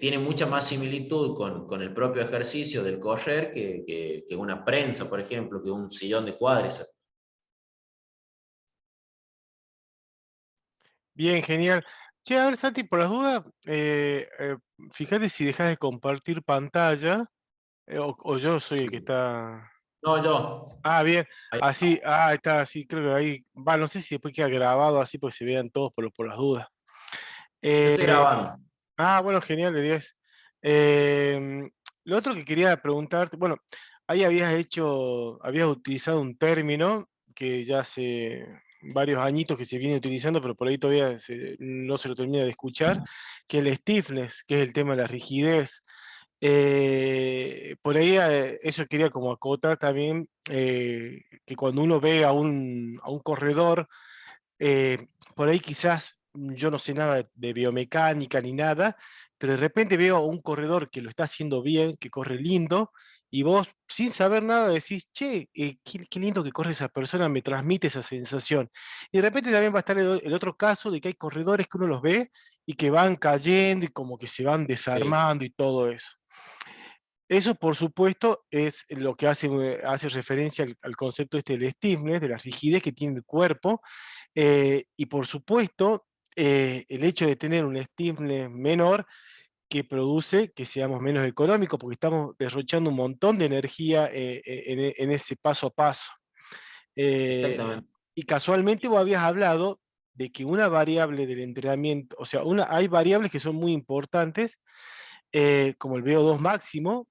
Speaker 2: tiene mucha más similitud con el propio ejercicio del correr que una prensa, por ejemplo, que un sillón de cuádriceps.
Speaker 1: Bien, genial. Che, a ver, Santi, por las dudas, fíjate si dejas de compartir pantalla, o yo soy el que está...
Speaker 2: No, yo.
Speaker 1: Ah, bien,
Speaker 2: Ahí
Speaker 1: así, ahí está, así, creo que ahí, va, no sé si después queda grabado así porque se vean todos por las dudas.
Speaker 2: yo estoy
Speaker 1: Eh,
Speaker 2: grabando.
Speaker 1: bueno, genial, de 10. Em, lo otro que quería preguntarte, bueno, ahí habías utilizado un término que ya hace varios añitos que se viene utilizando, pero por ahí todavía no se lo termina de escuchar, que el stiffness, que es el tema de la rigidez. Por ahí eso quería como acotar también, que cuando uno ve a un corredor, eh, por ahí quizás yo no sé nada de biomecánica ni nada, pero de repente veo a un corredor que lo está haciendo bien, que corre lindo, y vos sin saber nada decís, che, qué lindo que corre esa persona, me transmite esa sensación. Y de repente también va a estar el otro caso de que hay corredores que uno los ve y que van cayendo y como que se van
Speaker 2: Sí,
Speaker 1: desarmando y todo eso. Eso, por supuesto, es lo que hace referencia al concepto este del stiffness, de la rigidez que tiene el cuerpo, y por supuesto, el hecho de tener un stiffness menor que produce que seamos menos económicos, porque estamos derrochando un montón de energía en ese paso a paso. Eh,
Speaker 2: exactamente.
Speaker 1: y casualmente vos habías hablado de que una variable del entrenamiento, o sea, hay variables que son muy importantes, como el VO2 máximo,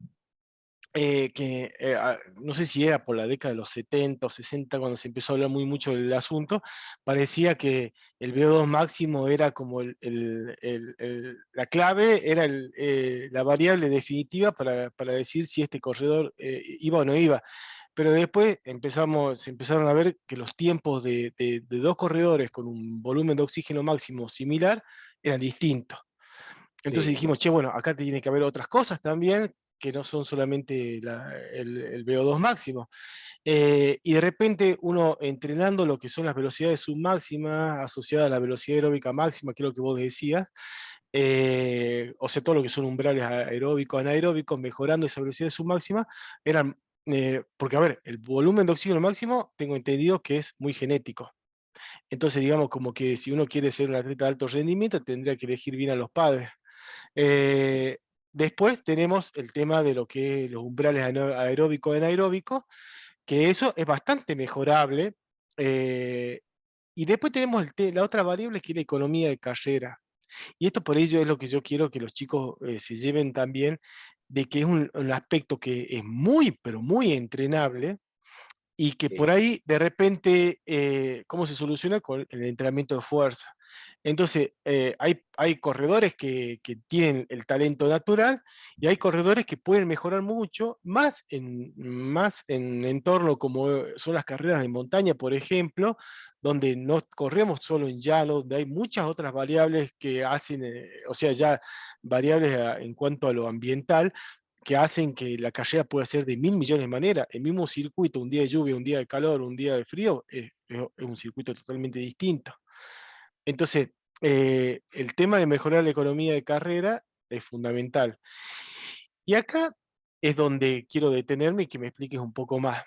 Speaker 1: no sé si era por la década de los 70 o 60 cuando se empezó a hablar muy mucho del asunto, parecía que el VO2 máximo era como la clave, era la variable definitiva para decir si este corredor iba o no iba. Pero después se empezaron a ver que los tiempos de dos corredores con un volumen de oxígeno máximo similar eran distintos. Entonces
Speaker 2: Sí,
Speaker 1: dijimos, che, bueno, acá tiene que haber otras cosas también que no son solamente el VO2 máximo. Y de repente uno entrenando lo que son las velocidades submáximas asociadas a la velocidad aeróbica máxima, que es lo que vos decías, o sea, todo lo que son umbrales aeróbicos, anaeróbicos, mejorando esa velocidad submáxima, eran, porque a ver, el volumen de oxígeno máximo, tengo entendido que es muy genético. Entonces, digamos, como que si uno quiere ser un atleta de alto rendimiento, tendría que elegir bien a los padres. Eh, Después tenemos el tema de lo que es los umbrales aeróbicos y anaeróbicos, que eso es bastante mejorable. eh, y después tenemos la otra variable que es la economía de carrera. Y esto por ello es lo que yo quiero que los chicos se lleven también, de que es un aspecto que es muy, pero muy entrenable, y que por
Speaker 2: Sí.
Speaker 1: ahí de repente, ¿cómo se soluciona? Con el entrenamiento de fuerza. Entonces, hay corredores que tienen el talento natural y hay corredores que pueden mejorar mucho, más en entorno como son las carreras de montaña, por ejemplo, donde no corremos solo en llano, donde hay muchas otras variables que hacen, o sea, ya variables en cuanto a lo ambiental, que hacen que la carrera pueda ser de mil millones de maneras. El mismo circuito, un día de lluvia, un día de calor, un día de frío, es un circuito totalmente distinto. Entonces, el tema de mejorar la economía de carrera es fundamental. Y acá es donde quiero detenerme y que me expliques un poco más.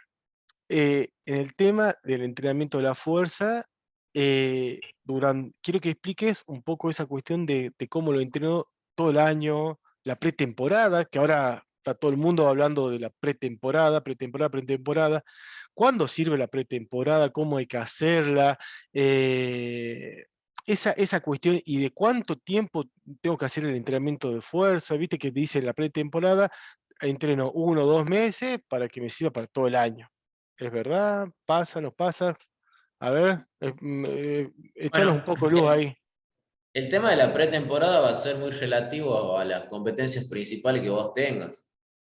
Speaker 1: En el tema del entrenamiento de la fuerza, quiero que expliques un poco esa cuestión de cómo lo entrenó todo el año, la pretemporada, que ahora está todo el mundo hablando de la pretemporada, pretemporada, pretemporada. ¿Cuándo sirve la pretemporada? ¿Cómo hay que hacerla? Esa cuestión y de cuánto tiempo tengo que hacer el entrenamiento de fuerza. Viste que dice la pretemporada, entreno 1 o 2 meses para que me sirva para todo el año. ¿Es verdad? ¿Pasa? ¿No pasa? A ver, echanos un
Speaker 2: Bueno,
Speaker 1: poco de luz ahí.
Speaker 2: el tema de la pretemporada va a ser muy relativo a las competencias principales que vos tengas.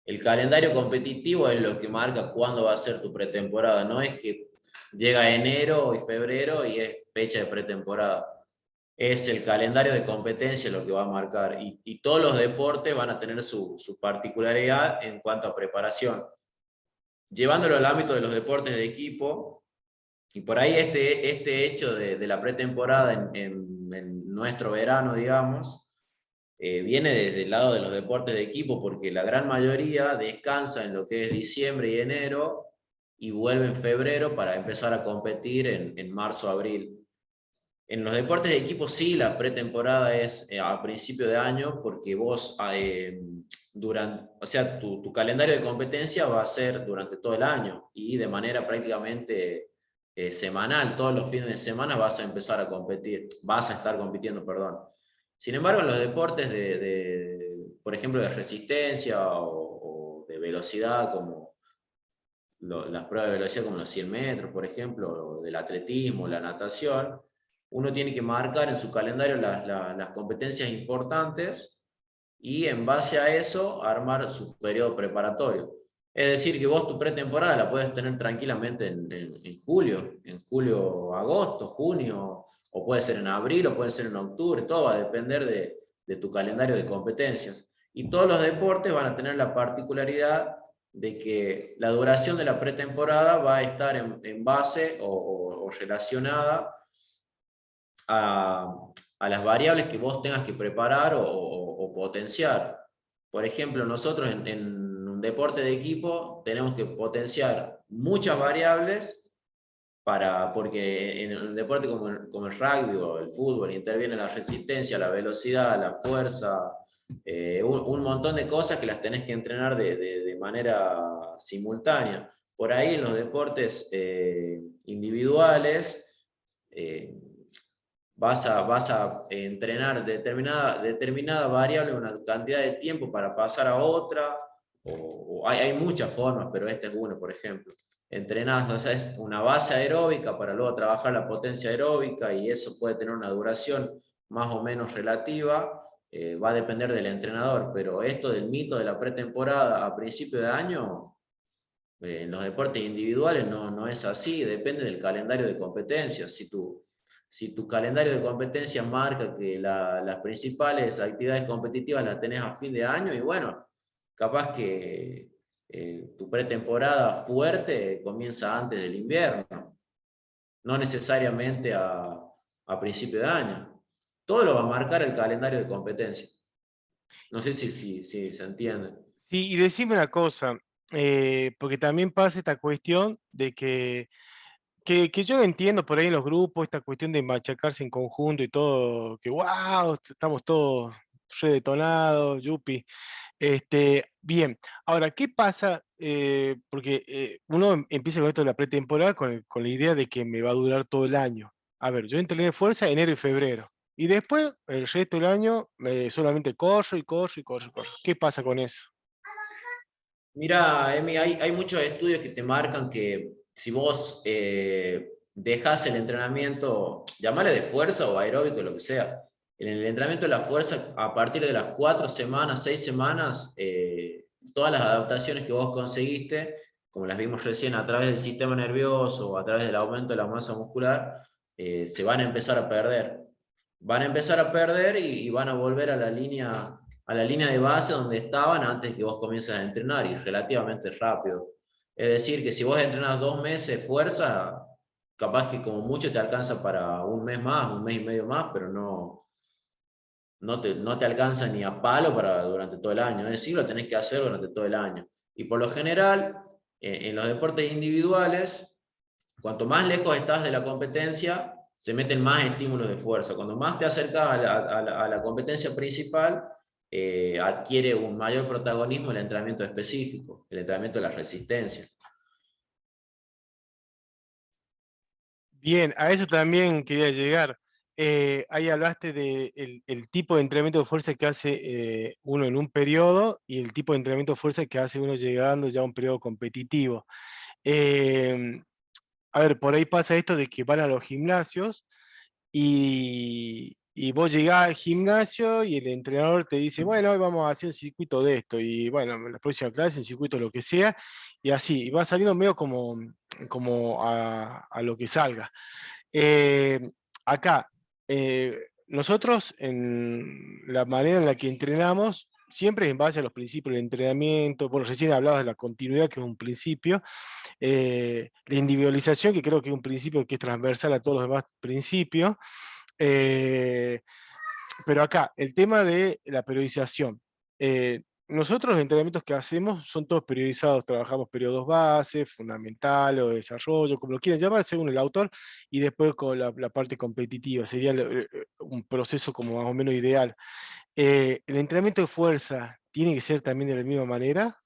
Speaker 2: El calendario competitivo es lo que marca cuándo va a ser tu pretemporada. No es que llega enero y febrero y es fecha de pretemporada. Es el calendario de competencia lo que va a marcar. Y todos los deportes van a tener su particularidad en cuanto a preparación. Llevándolo al ámbito de los deportes de equipo, y por ahí este hecho de la pretemporada en nuestro verano, digamos, viene desde el lado de los deportes de equipo, porque la gran mayoría descansa en lo que es diciembre y enero y vuelve en febrero para empezar a competir en marzo, abril. En los deportes de equipo sí, la pretemporada es a principio de año, porque vos, o sea, tu calendario de competencia va a ser durante todo el año y de manera prácticamente semanal, todos los fines de semana vas a empezar a competir, vas a estar compitiendo, perdón. Sin embargo, en los deportes por ejemplo, de resistencia o de velocidad, como las pruebas de velocidad como los 100 metros, por ejemplo, o del atletismo, la natación, uno tiene que marcar en su calendario las competencias importantes y en base a eso armar su periodo preparatorio. Es decir, que vos tu pretemporada la puedes tener tranquilamente en julio, agosto, junio, o puede ser en abril, o puede ser en octubre, todo va a depender de tu calendario de competencias. Y todos los deportes van a tener la particularidad de que la duración de la pretemporada va a estar en base o relacionada a las variables que vos tengas que preparar o potenciar. Por ejemplo, nosotros en un deporte de equipo tenemos que potenciar muchas variables porque en un deporte como el rugby o el fútbol interviene la resistencia, la velocidad, la fuerza, un montón de cosas que las tenés que entrenar de manera simultánea. Por ahí en los deportes individuales eh, vas a entrenar determinada variable una cantidad de tiempo para pasar a otra, o hay muchas formas, pero esta es una, por ejemplo. Entrenás, o sea, es una base aeróbica para luego trabajar la potencia aeróbica y eso puede tener una duración más o menos relativa, va a depender del entrenador, pero esto del mito de la pretemporada a principio de año, en los deportes individuales no es así, depende del calendario de competencias. Si tu calendario de competencias marca que las principales actividades competitivas las tenés a fin de año, y bueno, capaz que tu pretemporada fuerte comienza antes del invierno, no necesariamente a principio de año. Todo lo va a marcar el calendario de competencia. No sé si se entiende.
Speaker 1: Sí, y decime una cosa, porque también pasa esta cuestión de que yo entiendo por ahí en los grupos, esta cuestión de machacarse en conjunto y todo, que wow, estamos todos redetonados, yupi. Bien, ahora, ¿qué pasa? Porque uno empieza con esto de la pretemporada con la idea de que me va a durar todo el año. A ver, yo entrené fuerza enero y febrero. Y después, el resto del año, solamente corro y corro y corro y corro. ¿Qué pasa con eso?
Speaker 2: Mira, Emi, hay muchos estudios que te marcan que si vos dejas el entrenamiento, llamale de fuerza o aeróbico, lo que sea, en el entrenamiento de la fuerza, a partir de las 4 semanas, 6 semanas, todas las adaptaciones que vos conseguiste, como las vimos recién a través del sistema nervioso o a través del aumento de la masa muscular, se van a empezar a perder. Van a empezar a perder y van a volver a la línea de base donde estaban antes que vos comiences a entrenar y relativamente rápido. Es decir, que si vos entrenas 2 meses fuerza, capaz que como mucho te alcanza para un mes más, un mes y medio más, pero no te alcanza ni a palo para durante todo el año. Es decir, lo tenés que hacer durante todo el año. Y por lo general, en los deportes individuales, cuanto más lejos estás de la competencia, se meten más estímulos de fuerza. Cuando más te acercas a la competencia principal, adquiere un mayor protagonismo el entrenamiento específico, el entrenamiento de la resistencia.
Speaker 1: Bien, a eso también quería llegar. Ahí hablaste de el tipo de entrenamiento de fuerza que hace uno en un periodo y el tipo de entrenamiento de fuerza que hace uno llegando ya a un periodo competitivo. Eh, a ver, por ahí pasa esto de que van a los gimnasios y vos llegás al gimnasio y el entrenador te dice, bueno, hoy vamos a hacer un circuito de esto, y bueno, en la próxima clase, un circuito lo que sea, y así, y va saliendo medio como a lo que salga. Eh, acá, nosotros en la manera en la que entrenamos, siempre es en base a los principios del entrenamiento. Bueno, recién hablabas de la continuidad, que es un principio, la individualización, que creo que es un principio que es transversal a todos los demás principios. eh, pero acá, el tema de la periodización. Nosotros los entrenamientos que hacemos son todos periodizados, trabajamos periodos base, fundamental o desarrollo, como lo quieran llamar, según el autor, y después con la parte competitiva. Sería un proceso como más o menos ideal. El entrenamiento de fuerza tiene que ser también de la misma manera.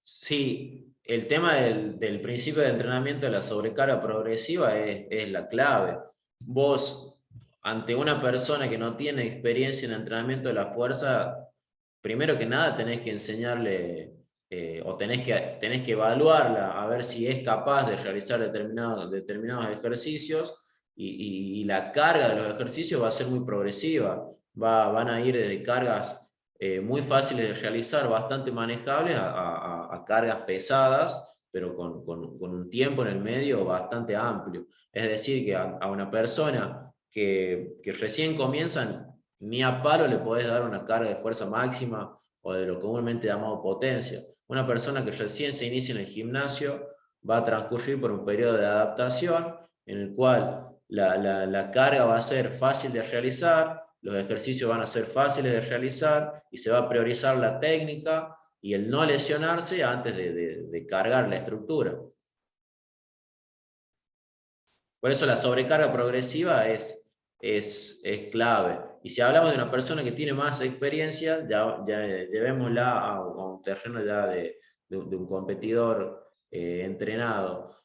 Speaker 2: Sí, el tema del principio de entrenamiento de la sobrecarga progresiva es la clave. Vos, ante una persona que no tiene experiencia en entrenamiento de la fuerza, primero que nada tenés que enseñarle o tenés que evaluarla a ver si es capaz de realizar determinados ejercicios y la carga de los ejercicios va a ser muy progresiva. Van a ir desde cargas muy fáciles de realizar, bastante manejables, a cargas pesadas, pero con un tiempo en el medio bastante amplio. Es decir, que a una persona que recién comienzan, ni a palo le podés dar una carga de fuerza máxima o de lo comúnmente llamado potencia. Una persona que recién se inicia en el gimnasio va a transcurrir por un periodo de adaptación en el cual la carga va a ser fácil de realizar, los ejercicios van a ser fáciles de realizar y se va a priorizar la técnica y el no lesionarse antes de cargar la estructura. Por eso la sobrecarga progresiva es clave. Y si hablamos de una persona que tiene más experiencia, ya llevémosla a un terreno ya de un competidor entrenado.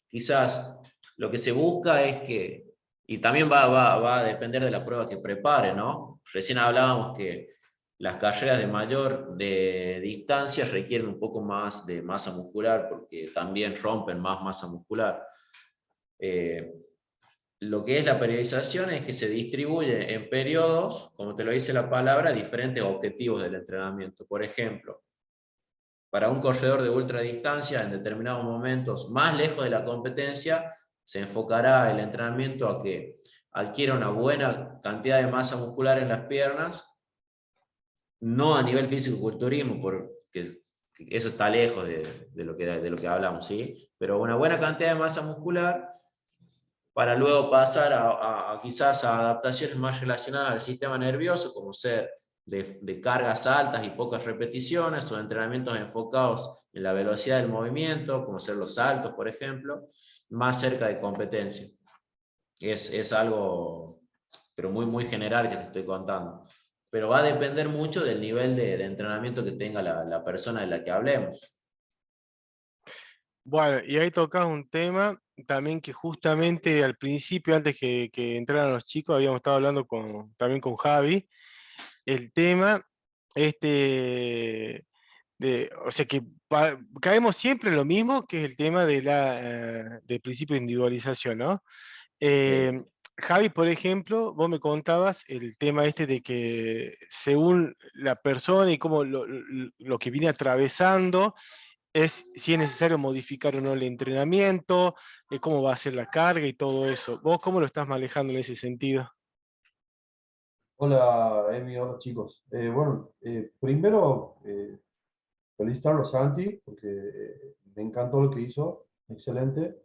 Speaker 2: Quizás lo que se busca es que, y también va a depender de la prueba que prepare, ¿no? Recién hablábamos que las carreras de mayor de distancia requieren un poco más de masa muscular porque también rompen más masa muscular. Eh, lo que es la periodización es que se distribuye en periodos, como te lo dice la palabra, diferentes objetivos del entrenamiento. Por ejemplo, para un corredor de ultradistancia, en determinados momentos más lejos de la competencia, se enfocará el entrenamiento a que adquiera una buena cantidad de masa muscular en las piernas no a nivel físico-culturismo, porque eso está lejos de lo que hablamos, ¿sí? Pero una buena cantidad de masa muscular para luego pasar a quizás a adaptaciones más relacionadas al sistema nervioso, como ser de cargas altas y pocas repeticiones, o entrenamientos enfocados en la velocidad del movimiento, como ser los saltos, por ejemplo, más cerca de competencia. Es algo, pero muy, muy general que te estoy contando. Pero va a depender mucho del nivel de entrenamiento que tenga la persona de la que hablemos.
Speaker 1: Bueno, y ahí tocas un tema también que justamente al principio, antes que entraran los chicos, habíamos estado hablando también con Javi, el tema este, o sea que caemos siempre en lo mismo, que es el tema del principio de individualización, ¿no?
Speaker 2: Sí.
Speaker 1: Eh, Javi, por ejemplo, vos me contabas el tema este de que según la persona y cómo lo que viene atravesando, es si es necesario modificar o no el entrenamiento, cómo va a ser la carga y todo eso. ¿Vos cómo lo estás manejando en ese sentido?
Speaker 3: Hola, Emi, hola chicos. Bueno, primero felicitarlo a Santi, porque me encantó lo que hizo, excelente.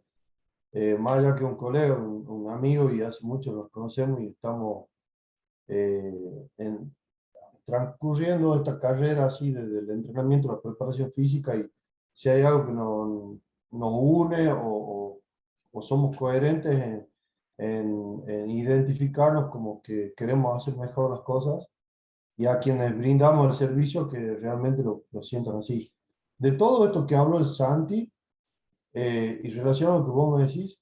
Speaker 3: Más allá que un colega, un amigo, y hace mucho nos conocemos y estamos transcurriendo esta carrera así desde el entrenamiento, la preparación física, y si hay algo que nos une o somos coherentes en identificarnos como que queremos hacer mejor las cosas y a quienes brindamos el servicio que realmente lo sientan así. De todo esto que habló el Santi, y relacionado a lo que vos me decís,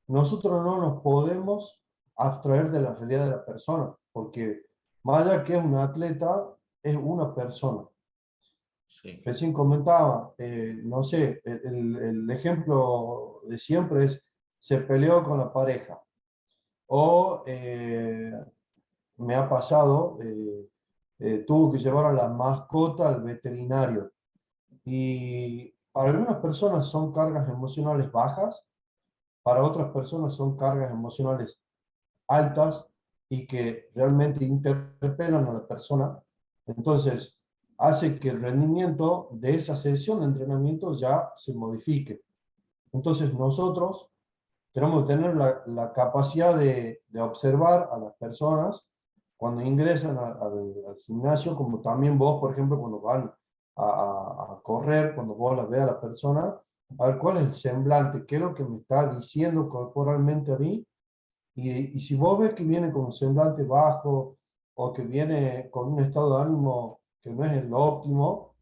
Speaker 3: nosotros no nos podemos abstraer de la realidad de la persona, porque más allá que es un atleta, es una persona.
Speaker 2: Sí.
Speaker 3: Recién comentaba, no sé, el ejemplo de siempre es, se peleó con la pareja, o me ha pasado, tuvo que llevar a la mascota al veterinario. Y para algunas personas son cargas emocionales bajas, para otras personas son cargas emocionales altas y que realmente interpelan a la persona. Entonces, hace que el rendimiento de esa sesión de entrenamiento ya se modifique. Entonces, nosotros tenemos que tener la capacidad de observar a las personas cuando ingresan al gimnasio, como también vos, por ejemplo, cuando van a correr, cuando vos la ves a la persona, a ver cuál es el semblante, qué es lo que me está diciendo corporalmente a mí, y si vos ves que viene con un semblante bajo o que viene con un estado de ánimo que no es el óptimo,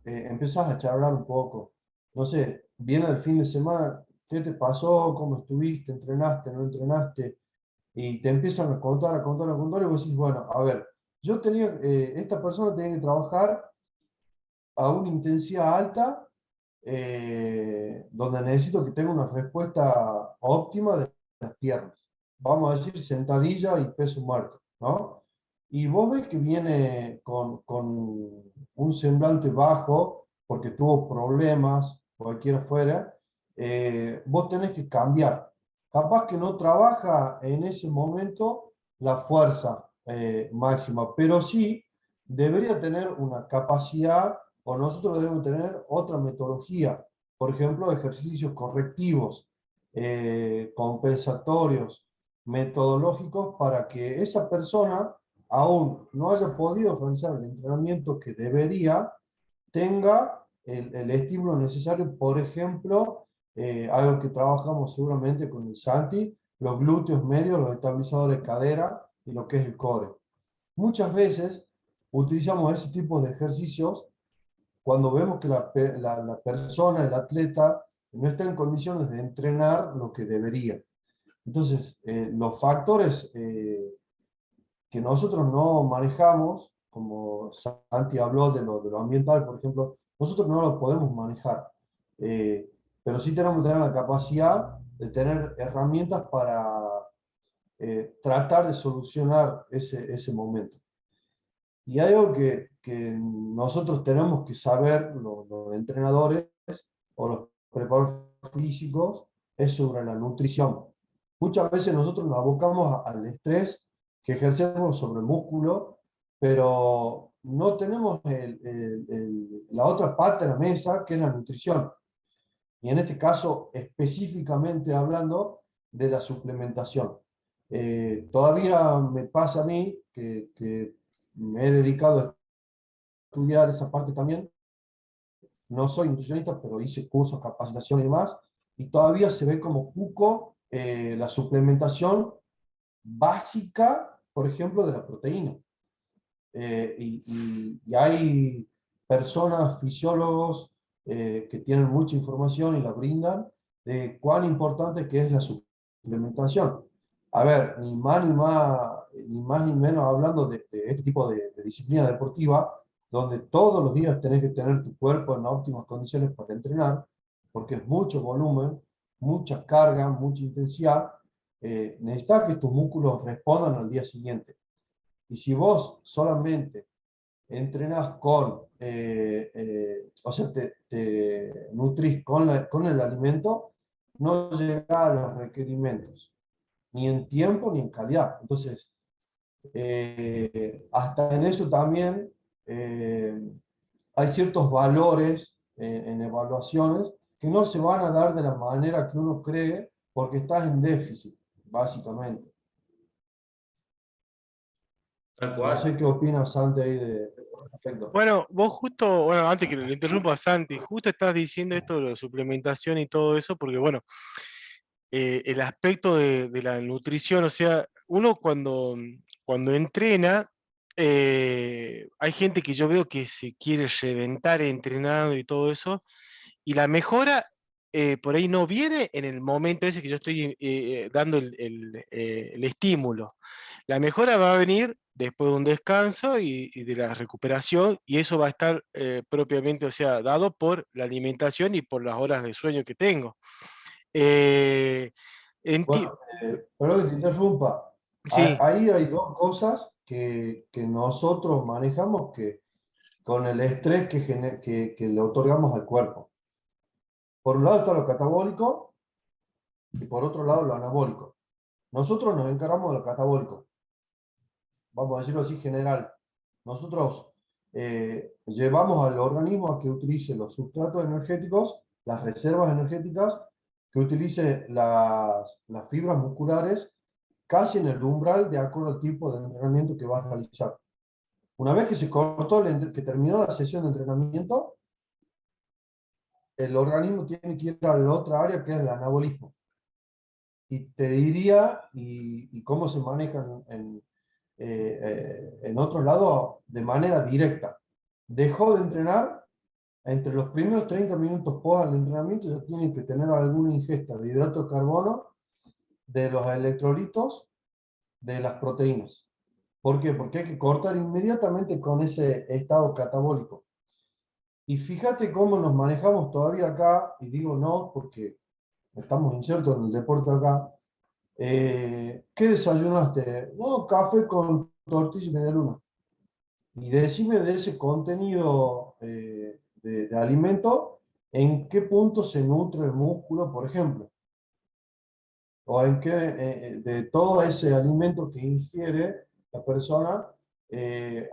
Speaker 3: empezás a charlar un poco. No sé, viene el fin de semana, ¿qué te pasó? ¿Cómo estuviste? ¿Entrenaste? ¿No entrenaste? Y te empiezan a contar, a contar, a contar, y vos decís, bueno, a ver, yo tenía, esta persona tenía que trabajar a una intensidad alta, donde necesito que tenga una respuesta óptima de las piernas. Vamos a decir sentadilla y peso muerto, ¿no? Y vos ves que viene con un semblante bajo porque tuvo problemas, cualquiera fuera, vos tenés que cambiar. Capaz que no trabaja en ese momento la fuerza máxima, pero sí debería tener una capacidad, o nosotros debemos tener otra metodología, por ejemplo, ejercicios correctivos, compensatorios, metodológicos, para que esa persona, aún no haya podido realizar el entrenamiento que debería, tenga el estímulo necesario, por ejemplo, algo que trabajamos seguramente con el Santi, los glúteos medios, los estabilizadores de cadera y lo que es el core. Muchas veces utilizamos ese tipo de ejercicios cuando vemos que la persona, el atleta, no está en condiciones de entrenar lo que debería. Entonces, los factores que nosotros no manejamos, como Santi habló de lo ambiental, por ejemplo, nosotros no lo podemos manejar. Eh, pero sí tenemos que tener la capacidad de tener herramientas para tratar de solucionar ese momento. Y hay algo que nosotros tenemos que saber, los entrenadores o los preparadores físicos, es sobre la nutrición. Muchas veces nosotros nos abocamos al estrés que ejercemos sobre el músculo, pero no tenemos la otra pata de la mesa, que es la nutrición. Y en este caso, específicamente hablando de la suplementación. Todavía me pasa a mí que me he dedicado a estudiar esa parte también. No soy nutricionista, pero hice cursos, capacitación y demás, y todavía se ve como poco la suplementación básica, por ejemplo, de la proteína. Y hay personas, fisiólogos, que tienen mucha información y la brindan de cuán importante que es la suplementación. A ver, ni más ni menos hablando de este tipo de disciplina deportiva, donde todos los días tenés que tener tu cuerpo en óptimas condiciones para entrenar, porque es mucho volumen, mucha carga, mucha intensidad. Necesitas que tus músculos respondan al día siguiente. Y si vos solamente entrenas o sea, te nutrís con el alimento, no llega a los requerimientos, ni en tiempo ni en calidad. Entonces, hasta en eso también eh, hay ciertos valores en evaluaciones que no se van a dar de la manera que uno cree porque estás en déficit, básicamente.
Speaker 2: Tal
Speaker 3: No sé
Speaker 2: cual.
Speaker 3: qué opinas, Santi, ahí de respecto.
Speaker 1: Bueno, vos justo, bueno, antes que lo interrumpa a Santi, justo estás diciendo esto de la suplementación y todo eso, porque bueno, el aspecto de la nutrición, o sea, uno cuando entrena, hay gente que yo veo que se quiere reventar entrenando y todo eso, y la mejora por ahí no viene en el momento ese que yo estoy dando el estímulo. La mejora va a venir después de un descanso y de la recuperación, y eso va a estar propiamente, o sea, dado por la alimentación y por las horas de sueño que tengo. Eh, enti-
Speaker 3: Bueno, perdón que te interrumpa.
Speaker 1: sí,
Speaker 3: Ahí hay dos cosas que nosotros manejamos con el estrés que le otorgamos al cuerpo. Por un lado está lo catabólico y por otro lado lo anabólico. Nosotros nos encargamos de lo catabólico, vamos a decirlo así general. Nosotros llevamos al organismo a que utilice los sustratos energéticos, las reservas energéticas, que utilice las fibras musculares casi en el umbral de acuerdo al tipo de entrenamiento que vas a realizar. Una vez que se cortó, que terminó la sesión de entrenamiento, el organismo tiene que ir a la otra área que es el anabolismo. Y te diría, y cómo se manejan en otros lados de manera directa. Dejó de entrenar, entre los primeros 30 minutos post al entrenamiento ya tienen que tener alguna ingesta de hidrato de carbono, de los electrolitos, de las proteínas. ¿Por qué? Porque hay que cortar inmediatamente con ese estado catabólico. Y fíjate cómo nos manejamos todavía acá, y digo no porque estamos insertos en el deporte acá. ¿Qué desayunaste? No, café con tortilla y media luna. Y decime de ese contenido de alimento, ¿en qué punto se nutre el músculo, por ejemplo? O en qué, de todo ese alimento que ingiere la persona,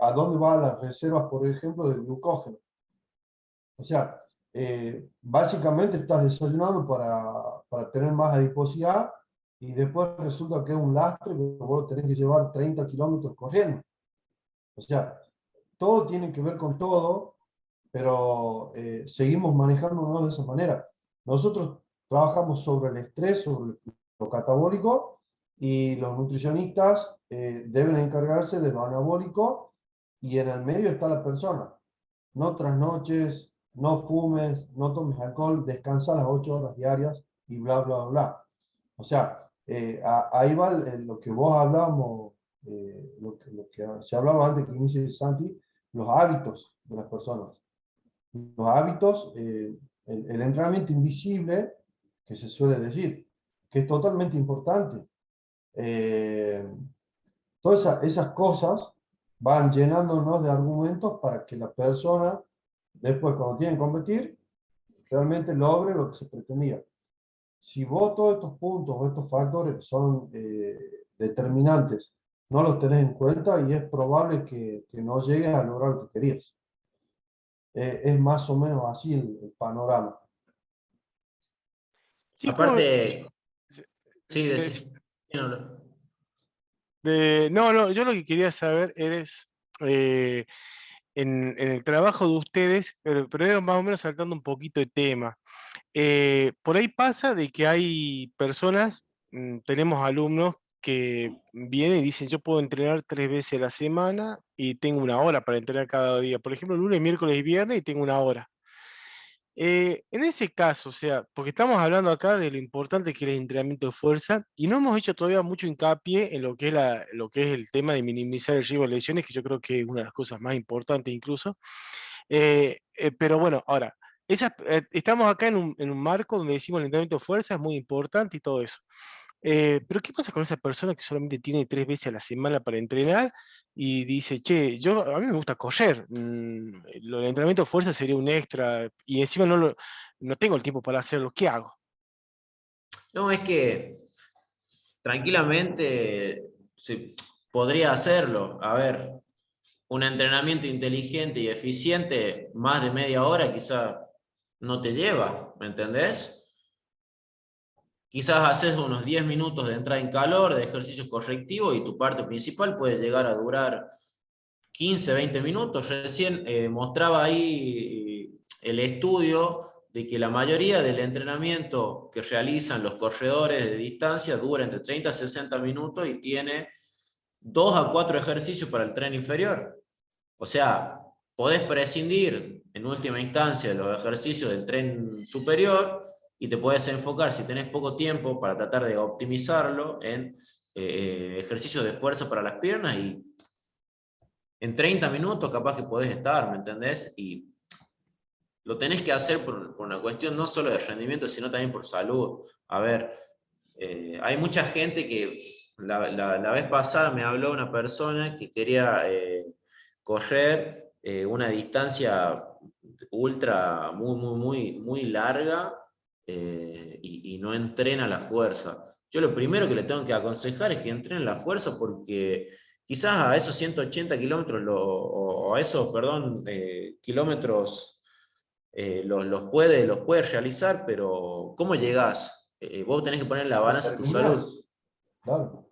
Speaker 3: a dónde van las reservas, por ejemplo, del glucógeno. O sea, básicamente estás desayunando para tener más adiposidad y después resulta que es un lastre que vos tenés que llevar 30 kilómetros corriendo. O sea, todo tiene que ver con todo, pero seguimos manejándonos de esa manera. Nosotros trabajamos sobre el estrés, sobre lo catabólico, y los nutricionistas deben encargarse de lo anabólico, y en el medio está la persona. No trasnoches, no fumes, no tomes alcohol, descansa las 8 horas diarias y bla, bla, bla. O sea, ahí va lo que vos hablábamos, lo que se hablaba antes que inicie Santi, los hábitos de las personas. Los hábitos, el entrenamiento invisible, que se suele decir, que es totalmente importante. Eh, Todas esas cosas van llenándonos de argumentos para que la persona, después cuando tiene que competir, realmente logre lo que se pretendía. Si vos todos estos puntos o estos factores que son determinantes no los tenés en cuenta y es probable que no llegues a lograr lo que querías. Es más o menos así el panorama.
Speaker 1: Chicos,
Speaker 2: Aparte, sí,
Speaker 1: de-
Speaker 2: no,
Speaker 1: no, no, yo lo que quería saber es, eh, en el trabajo de ustedes, pero era más o menos saltando un poquito de tema. Por ahí pasa de que hay personas, tenemos alumnos que vienen y dicen, yo puedo entrenar 3 veces a la semana y tengo 1 hora para entrenar cada día. Por ejemplo, lunes, miércoles y viernes y tengo 1 hora. En ese caso, o sea, porque estamos hablando acá de lo importante que es el entrenamiento de fuerza y no hemos hecho todavía mucho hincapié en lo que es, lo que es el tema de minimizar el riesgo de lesiones, que yo creo que es una de las cosas más importantes incluso. Pero bueno, ahora, estamos acá en un marco donde decimos el entrenamiento de fuerza es muy importante y todo eso. Pero ¿qué pasa con esa persona que solamente tiene 3 veces a la semana para entrenar y dice, che, a mí me gusta correr, el entrenamiento de fuerza sería un extra y encima no tengo el tiempo para hacerlo, ¿qué hago?
Speaker 2: no, es que tranquilamente se podría hacerlo. A ver, un entrenamiento inteligente y eficiente, más de media hora quizá no te lleva, ¿me entendés? Quizás haces unos 10 minutos de entrada en calor, de ejercicios correctivos y tu parte principal puede llegar a durar 15, 20 minutos. Recién mostraba ahí el estudio de que la mayoría del entrenamiento que realizan los corredores de distancia dura entre 30 a 60 minutos y tiene 2 a 4 ejercicios para el tren inferior. O sea, podés prescindir en última instancia de los ejercicios del tren superior y te puedes enfocar, si tenés poco tiempo, para tratar de optimizarlo en ejercicios de fuerza para las piernas y en 30 minutos capaz que podés estar, ¿me entendés? Y lo tenés que hacer por una cuestión no solo de rendimiento, sino también por salud. A ver, hay mucha gente que la vez pasada me habló una persona que quería correr una distancia ultra muy larga y no entrena la fuerza. Yo lo primero que le tengo que aconsejar es que entrene la fuerza porque quizás a esos 180 kilómetros, o a esos, perdón, kilómetros los puedes realizar, pero ¿cómo llegás? Vos tenés que poner en la
Speaker 3: ¿Cómo
Speaker 2: balanza tu salud.
Speaker 3: terminás? Claro.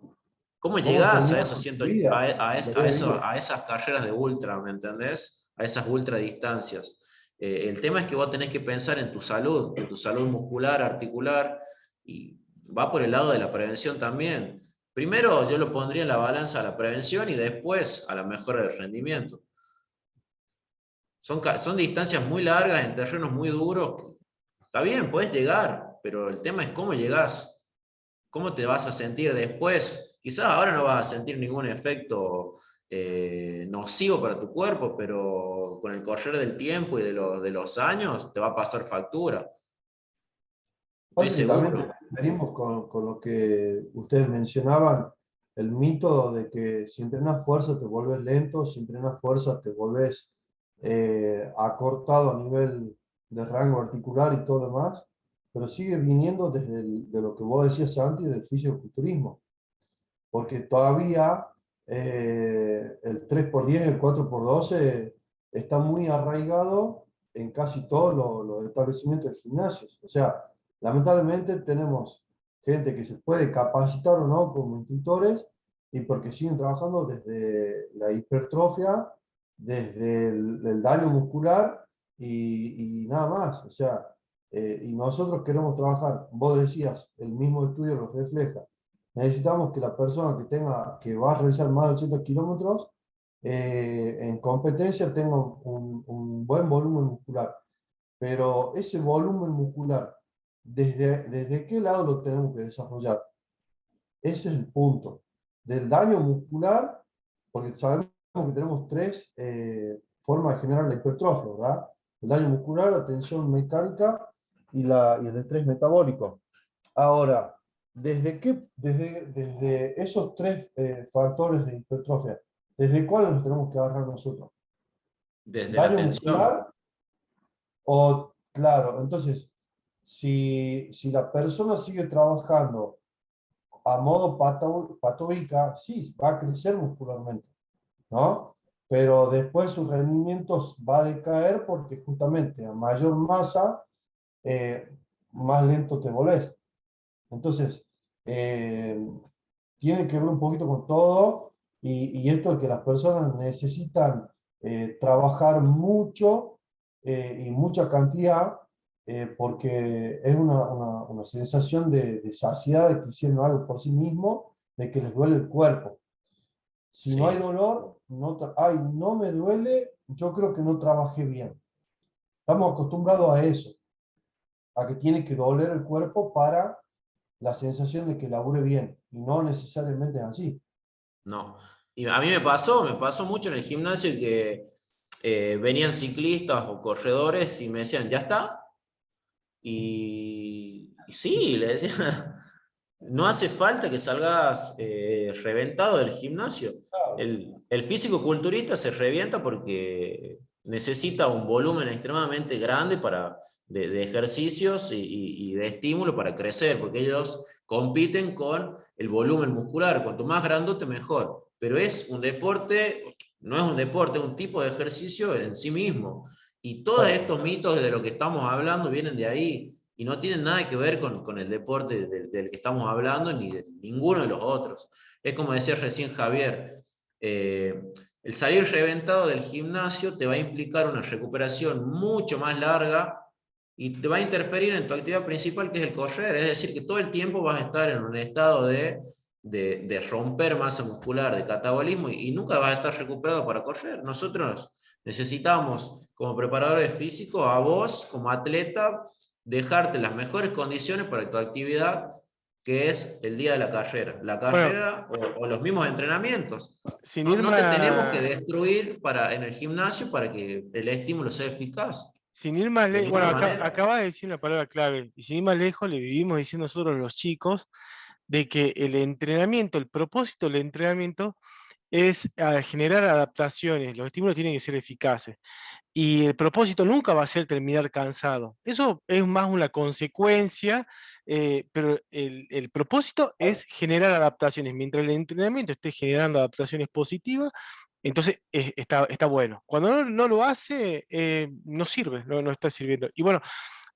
Speaker 2: ¿Cómo
Speaker 3: ¿Cómo
Speaker 2: llegás a
Speaker 3: terminás
Speaker 2: esos
Speaker 3: con tu
Speaker 2: ciento,
Speaker 3: vida? Tu día.
Speaker 2: a esas carreras de ultra, ¿me entendés? A esas ultra distancias. El tema es que vos tenés que pensar en tu salud muscular, articular, y va por el lado de la prevención también. Primero yo lo pondría en la balanza a la prevención y después a la mejora del rendimiento. Son distancias muy largas en terrenos muy duros. Está bien, puedes llegar, pero el tema es cómo llegás, cómo te vas a sentir después. Quizás ahora no vas a sentir ningún efecto nocivo para tu cuerpo, pero con el correr del tiempo y de los años te va a pasar factura. Estoy
Speaker 3: Aparte que también
Speaker 2: seguro.
Speaker 3: venimos con lo que ustedes mencionaban, el mito de que si entrenas fuerza te vuelves lento, si entrenas fuerza te vuelves acortado a nivel de rango articular y todo lo demás, pero sigue viniendo desde de lo que vos decías antes del fisiculturismo, porque todavía el 3x10, el 4x12 está muy arraigado en casi todos los establecimientos de gimnasios. O sea, lamentablemente tenemos gente que se puede capacitar o no como instructores y porque siguen trabajando desde la hipertrofia, desde el daño muscular y nada más. O sea, y nosotros queremos trabajar, vos decías, el mismo estudio lo refleja. Necesitamos que la persona que va a realizar más de 80 kilómetros en competencia tenga un buen volumen muscular. Pero ese volumen muscular, ¿desde qué lado lo tenemos que desarrollar? Ese es el punto. Del daño muscular, porque sabemos que tenemos tres formas de generar la hipertrofia, ¿verdad? El daño muscular, la tensión mecánica y el estrés metabólico. Ahora, desde esos tres factores de hipertrofia, ¿desde cuáles nos tenemos que agarrar nosotros?
Speaker 2: Desde la
Speaker 3: ¿Daño
Speaker 2: atención.
Speaker 3: muscular? O, claro, entonces, si la persona sigue trabajando a modo patoica, sí, va a crecer muscularmente, ¿no? Pero después sus rendimientos va a decaer porque justamente a mayor masa, más lento te volvés. Entonces, tiene que ver un poquito con todo y esto de que las personas necesitan trabajar mucho y mucha cantidad porque es una sensación de saciedad, de que hicieron algo por sí mismo, de que les duele el cuerpo. Si no hay
Speaker 2: Sí,
Speaker 3: dolor, no, ay, no me duele, yo creo que no trabajé bien. Estamos acostumbrados a eso, a que tiene que doler el cuerpo para la sensación de que labure bien, y no necesariamente es así.
Speaker 2: no. Y a mí me pasó mucho en el gimnasio que venían ciclistas o corredores y me decían, ¿ya está? Y sí, le decía, no hace falta que salgas reventado del gimnasio.
Speaker 3: Claro.
Speaker 2: El físico-culturista se revienta porque necesita un volumen extremadamente grande de ejercicios y de estímulo para crecer, porque ellos compiten con el volumen muscular. Cuanto más grandote, mejor. Pero es un deporte, no es un deporte, es un tipo de ejercicio en sí mismo. Y todos estos mitos de lo que estamos hablando vienen de ahí y no tienen nada que ver con el deporte del que estamos hablando ni de ninguno de los otros. Es como decía recién Javier, el salir reventado del gimnasio te va a implicar una recuperación mucho más larga y te va a interferir en tu actividad principal, que es el correr. Es decir, que todo el tiempo vas a estar en un estado de romper masa muscular, de catabolismo, y nunca vas a estar recuperado para correr. Nosotros necesitamos, como preparadores físicos, a vos, como atleta, dejarte las mejores condiciones para tu actividad, que es el día de la
Speaker 1: Bueno,
Speaker 2: carrera o los mismos entrenamientos.
Speaker 1: sin
Speaker 2: No,
Speaker 1: ir
Speaker 2: no te tenemos que
Speaker 1: más,
Speaker 2: destruir en el gimnasio para que el estímulo sea eficaz.
Speaker 1: sin ir más
Speaker 2: De
Speaker 1: lejos, bueno,
Speaker 2: ninguna manera.
Speaker 1: acaba de decir una palabra clave, y sin ir más lejos le vivimos diciendo nosotros los chicos de que el entrenamiento, el propósito del entrenamiento es generar adaptaciones, los estímulos tienen que ser eficaces. Y el propósito nunca va a ser terminar cansado. Eso es más una consecuencia, pero el propósito es generar adaptaciones. Mientras el entrenamiento esté generando adaptaciones positivas, entonces está bueno. Cuando no lo hace, no sirve, no está sirviendo. Y bueno,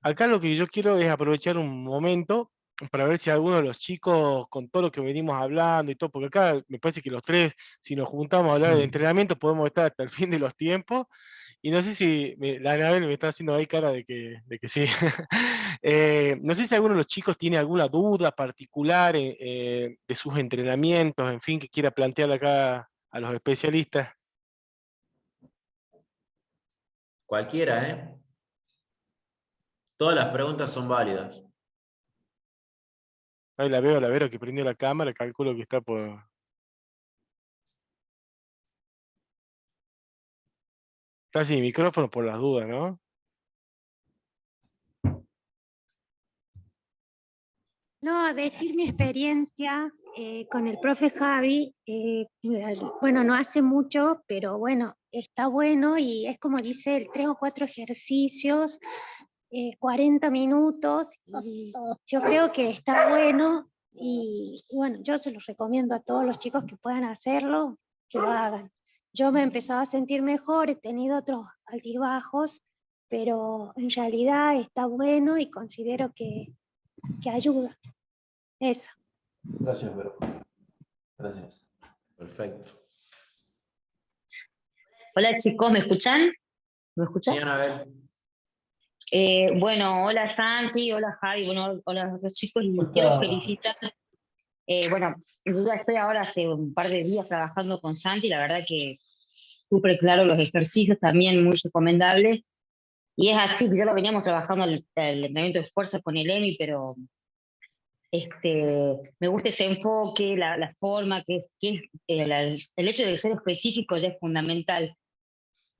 Speaker 1: acá lo que yo quiero es aprovechar un momento para ver si alguno de los chicos, con todo lo que venimos hablando y todo, porque acá me parece que los tres, si nos juntamos a hablar de entrenamiento, podemos estar hasta el fin de los tiempos. Y no sé si la Anabel me está haciendo ahí cara de que sí. No sé si alguno de los chicos tiene alguna duda particular de sus entrenamientos, en fin, que quiera plantear acá a los especialistas.
Speaker 2: Cualquiera, ¿eh? Todas las preguntas son válidas.
Speaker 1: Ahí la veo que prendió la cámara, calculo que está por... Está sin micrófono por las dudas, ¿no?
Speaker 4: No, a decir mi experiencia con el profe Javi, bueno, no hace mucho, pero bueno, está bueno y es como dice él, 3 o 4 ejercicios, 40 minutos, y yo creo que está bueno y bueno, yo se los recomiendo a todos los chicos que puedan hacerlo, que lo hagan. Yo me he empezado a sentir mejor, he tenido otros altibajos, pero en realidad está bueno y considero que ayuda. Eso.
Speaker 3: Gracias, Vero. Gracias.
Speaker 2: Perfecto.
Speaker 5: Hola chicos, ¿me escuchan? ¿Me
Speaker 2: Sí,
Speaker 5: escuchan?
Speaker 2: Anabel.
Speaker 5: Bueno, hola Santi, hola Javi, bueno, hola a los otros chicos, y quiero
Speaker 3: Hola.
Speaker 5: felicitar. Bueno, yo ya estoy ahora hace un par de días trabajando con Santi, la verdad que súper claro los ejercicios, también muy recomendables. Y es así, que ya lo veníamos trabajando el entrenamiento de fuerza con el EMI, pero me gusta ese enfoque, la forma, el hecho de ser específico ya es fundamental.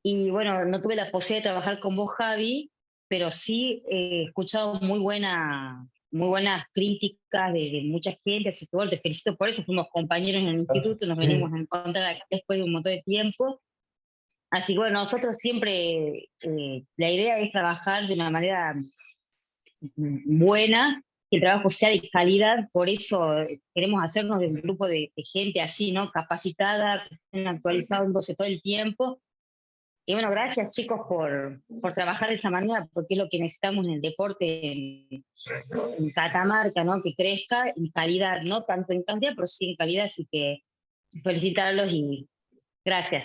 Speaker 5: Y bueno, no tuve la posibilidad de trabajar con vos, Javi, pero sí he escuchado muy buenas críticas de mucha gente, así que bueno, te felicito por eso. Fuimos compañeros en el
Speaker 3: Gracias.
Speaker 5: instituto, nos
Speaker 3: Sí,
Speaker 5: venimos a encontrar acá después de un montón de tiempo. Así que bueno, nosotros siempre, la idea es trabajar de una manera buena, que el trabajo sea de calidad, por eso queremos hacernos de un grupo de gente así, ¿no? Capacitada, que estén actualizándose todo el tiempo. Y bueno, gracias chicos por trabajar de esa manera, porque es lo que necesitamos en el deporte en Catamarca, ¿no? Que crezca en calidad, no tanto en cantidad, pero sí en calidad, así que felicitarlos y gracias.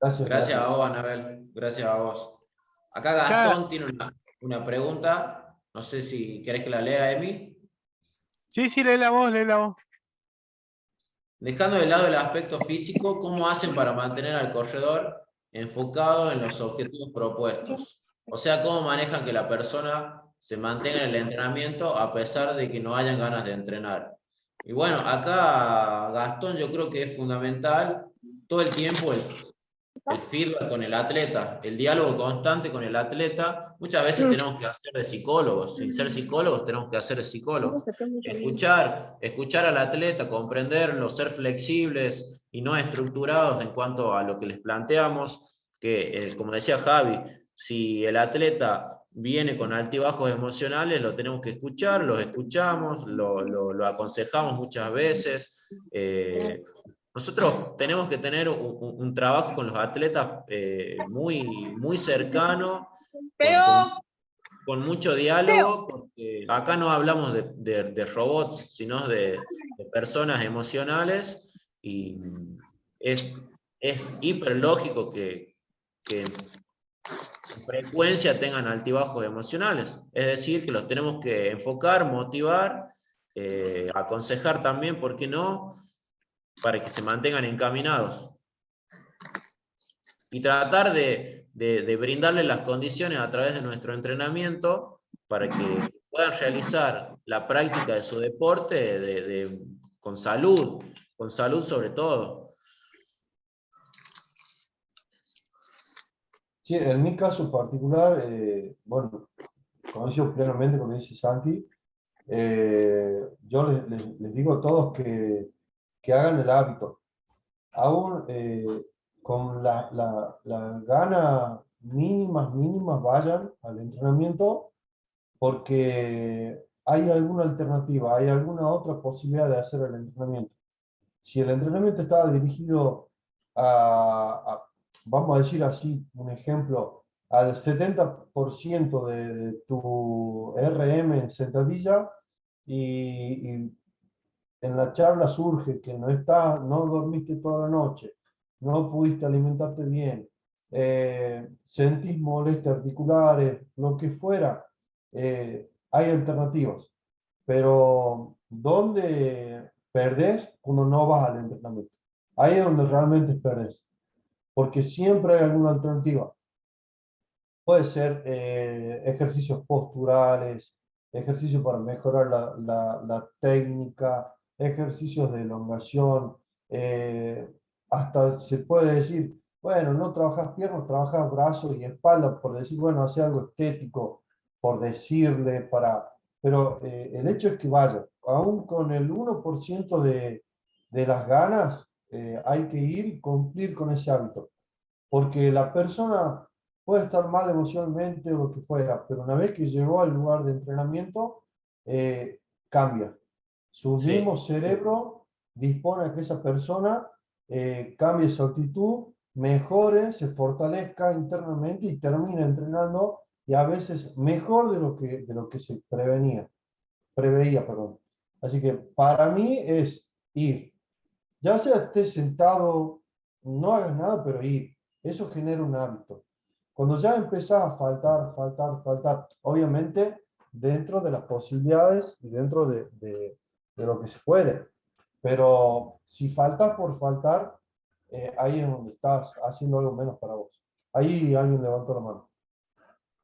Speaker 3: Gracias,
Speaker 2: Gracias
Speaker 3: gracias.
Speaker 2: a vos, Anabel. Gracias a vos. Acá
Speaker 1: Acá,
Speaker 2: Gastón tiene una pregunta. No sé si querés que la lea, Emi.
Speaker 1: sí, lee la voz, lee la voz.
Speaker 2: Dejando de lado el aspecto físico, ¿cómo hacen para mantener al corredor enfocado en los objetivos propuestos? O sea, ¿cómo manejan que la persona se mantenga en el entrenamiento a pesar de que no hayan ganas de entrenar? Y bueno, acá Gastón yo creo que es fundamental todo el tiempo el feedback con el atleta, el diálogo constante con el atleta. Muchas veces tenemos que hacer de psicólogos, sin ser psicólogos tenemos que hacer de psicólogos. Escuchar al atleta, comprenderlo, ser flexibles y no estructurados en cuanto a lo que les planteamos, que como decía Javi, si el atleta viene con altibajos emocionales, lo tenemos que escuchar, los escuchamos, lo aconsejamos muchas veces. Nosotros tenemos que tener un trabajo con los atletas muy cercano, con mucho diálogo, porque acá no hablamos de robots, sino de personas emocionales, y es hiper lógico que en frecuencia tengan altibajos emocionales. Es decir, que los tenemos que enfocar, motivar, aconsejar también, ¿por qué no?, para que se mantengan encaminados. Y tratar de brindarles las condiciones a través de nuestro entrenamiento para que puedan realizar la práctica de su deporte con salud sobre todo.
Speaker 3: Sí, en mi caso particular, bueno, coincido plenamente con lo que dice Santi. Yo les digo a todos que hagan el hábito. Aún con la gana mínimas vayan al entrenamiento porque hay alguna alternativa, hay alguna otra posibilidad de hacer el entrenamiento. Si el entrenamiento está dirigido vamos a decir así, un ejemplo, al 70% de tu RM en sentadilla y en la charla surge que no dormiste toda la noche, no pudiste alimentarte bien, sentís molestias articulares, lo que fuera, hay alternativas. Pero ¿dónde perdés cuando no vas al entrenamiento? Ahí es donde realmente perdés, porque siempre hay alguna alternativa. Puede ser ejercicios posturales, ejercicios para mejorar la técnica, ejercicios de elongación, hasta se puede decir, bueno, no trabajas piernas, trabajas brazos y espalda, por decir, bueno, hace algo estético, por decirle, pero el hecho es que vaya, aún con el 1% de las ganas, hay que ir y cumplir con ese hábito, porque la persona puede estar mal emocionalmente o lo que fuera, pero una vez que llegó al lugar de entrenamiento, cambia. Su mismo
Speaker 2: Sí,
Speaker 3: cerebro dispone a que esa persona cambie su actitud, mejore, se fortalezca internamente y termine entrenando y a veces mejor de lo que se preveía, perdón. Así que para mí es ir. Ya sea estés sentado, no hagas nada, pero ir. Eso genera un hábito. Cuando ya empezás a faltar, obviamente dentro de las posibilidades y dentro de lo que se puede. Pero si faltas por faltar, ahí es donde estás haciendo algo menos para vos. Ahí alguien levantó la mano.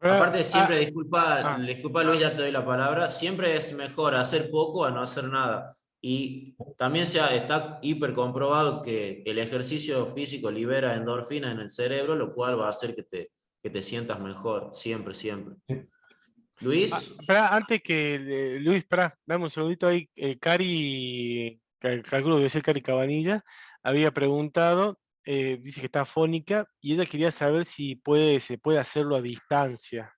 Speaker 2: aparte siempre,
Speaker 1: Ah,
Speaker 2: disculpa Luis, ya te doy la palabra, siempre es mejor hacer poco a no hacer nada. Y también está hiper comprobado que el ejercicio físico libera endorfina en el cerebro, lo cual va a hacer que te sientas mejor, siempre, siempre.
Speaker 3: Sí.
Speaker 2: Luis,
Speaker 1: antes que Luis, dame un segundito ahí. Cari, calculo que debe ser Cari Cabanilla, había preguntado, dice que está afónica y ella quería saber si se puede hacerlo a distancia.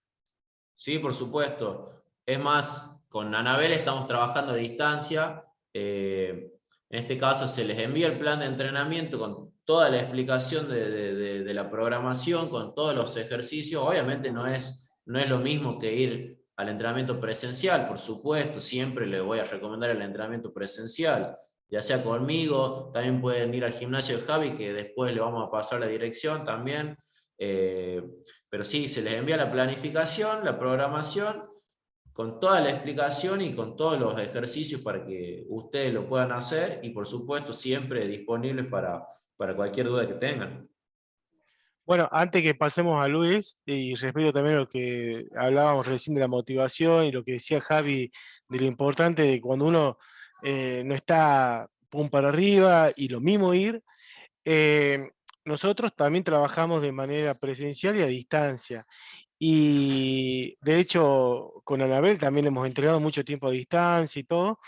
Speaker 2: sí, por supuesto. Es más, con Anabel estamos trabajando a distancia. En este caso se les envía el plan de entrenamiento con toda la explicación de la programación, con todos los ejercicios. Obviamente no es lo mismo que ir al entrenamiento presencial, por supuesto, siempre les voy a recomendar el entrenamiento presencial, ya sea conmigo, también pueden ir al gimnasio de Javi, que después le vamos a pasar la dirección también. Pero sí, se les envía la planificación, la programación, con toda la explicación y con todos los ejercicios para que ustedes lo puedan hacer, y por supuesto siempre disponibles para cualquier duda que tengan.
Speaker 1: Bueno, antes que pasemos a Luis, y respecto también a lo que hablábamos recién de la motivación y lo que decía Javi de lo importante de cuando uno no está pum para arriba y lo mismo ir, eh, nosotros también trabajamos de manera presencial y a distancia. Y de hecho, con Anabel también hemos entrenado mucho tiempo a distancia y todo.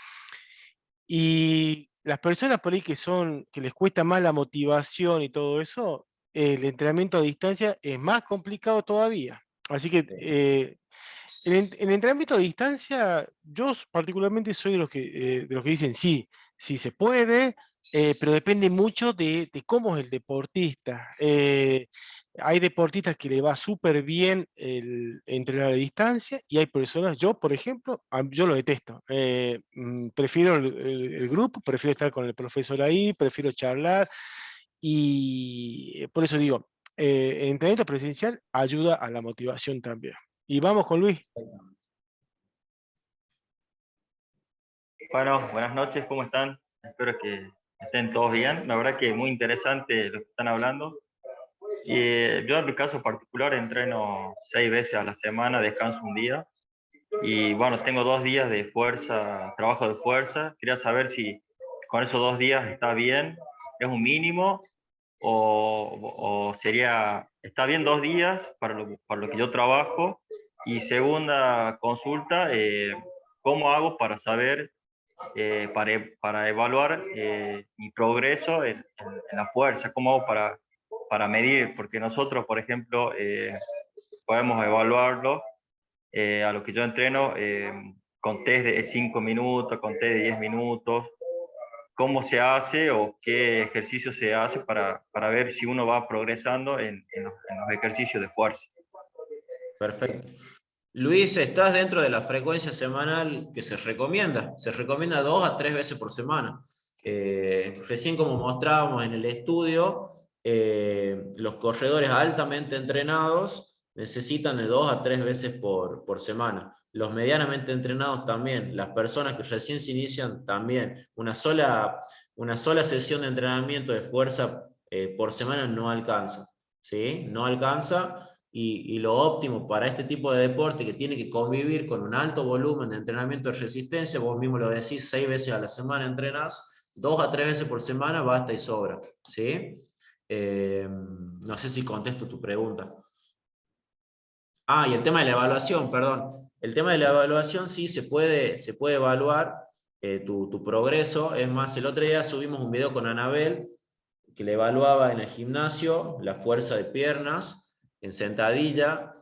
Speaker 1: Y las personas por ahí que les cuesta más la motivación y todo eso, el entrenamiento a distancia es más complicado todavía. Así que el entrenamiento a distancia, yo particularmente soy de los que dicen sí, sí se puede, pero depende mucho de cómo es el deportista. Hay deportistas que le va súper bien el entrenar a distancia y hay personas, yo por ejemplo, yo lo detesto. Prefiero el grupo, prefiero estar con el profesor ahí, prefiero charlar y por eso digo, el entrenamiento presencial ayuda a la motivación también. Y vamos con Luis.
Speaker 6: Bueno, buenas noches, ¿cómo están? Espero que estén todos bien. La verdad que muy interesante lo que están hablando. Yo en mi caso particular entreno 6 veces a la semana, descanso un día. Y bueno, tengo 2 días de fuerza, trabajo de fuerza. Quería saber si con esos 2 días está bien, es un mínimo, o sería, está bien 2 días para lo que yo trabajo. Y segunda consulta, ¿cómo hago para saber para evaluar mi progreso en la fuerza? ¿Cómo hago para medir? Porque nosotros, por ejemplo, podemos evaluarlo a lo que yo entreno con test de 5 minutos, con test de 10 minutos. ¿Cómo se hace o qué ejercicio se hace para ver si uno va progresando en los ejercicios de fuerza?
Speaker 2: Perfecto. Luis, estás dentro de la frecuencia semanal que se recomienda. Se recomienda 2 a 3 veces por semana. Recién, como mostrábamos en el estudio, los corredores altamente entrenados necesitan de 2 a 3 veces por semana. Los medianamente entrenados también. Las personas que recién se inician también. Una sola sesión de entrenamiento de fuerza por semana no alcanza, ¿sí? No alcanza. Y lo óptimo para este tipo de deporte que tiene que convivir con un alto volumen de entrenamiento de resistencia, vos mismo lo decís, 6 veces a la semana entrenás, 2 a 3 veces por semana basta y sobra, ¿sí? No sé si contesto tu pregunta. Y el tema de la evaluación, perdón. El tema de la evaluación sí se puede evaluar tu progreso. Es más, el otro día subimos un video con Anabel que le evaluaba en el gimnasio la fuerza de piernas en sentadilla.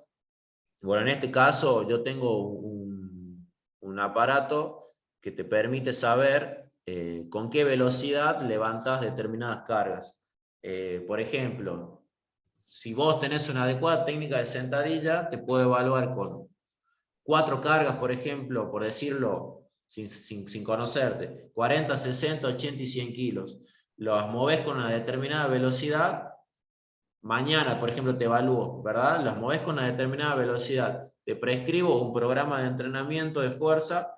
Speaker 2: Bueno, en este caso yo tengo un aparato que te permite saber con qué velocidad levantas determinadas cargas. Por ejemplo, si vos tenés una adecuada técnica de sentadilla, te puedo evaluar con 4 cargas, por ejemplo, por decirlo sin conocerte, 40, 60, 80 y 100 kilos. Los movés con una determinada velocidad. Mañana, por ejemplo, te evalúo, ¿verdad? Las movés con una determinada velocidad. Te prescribo un programa de entrenamiento de fuerza.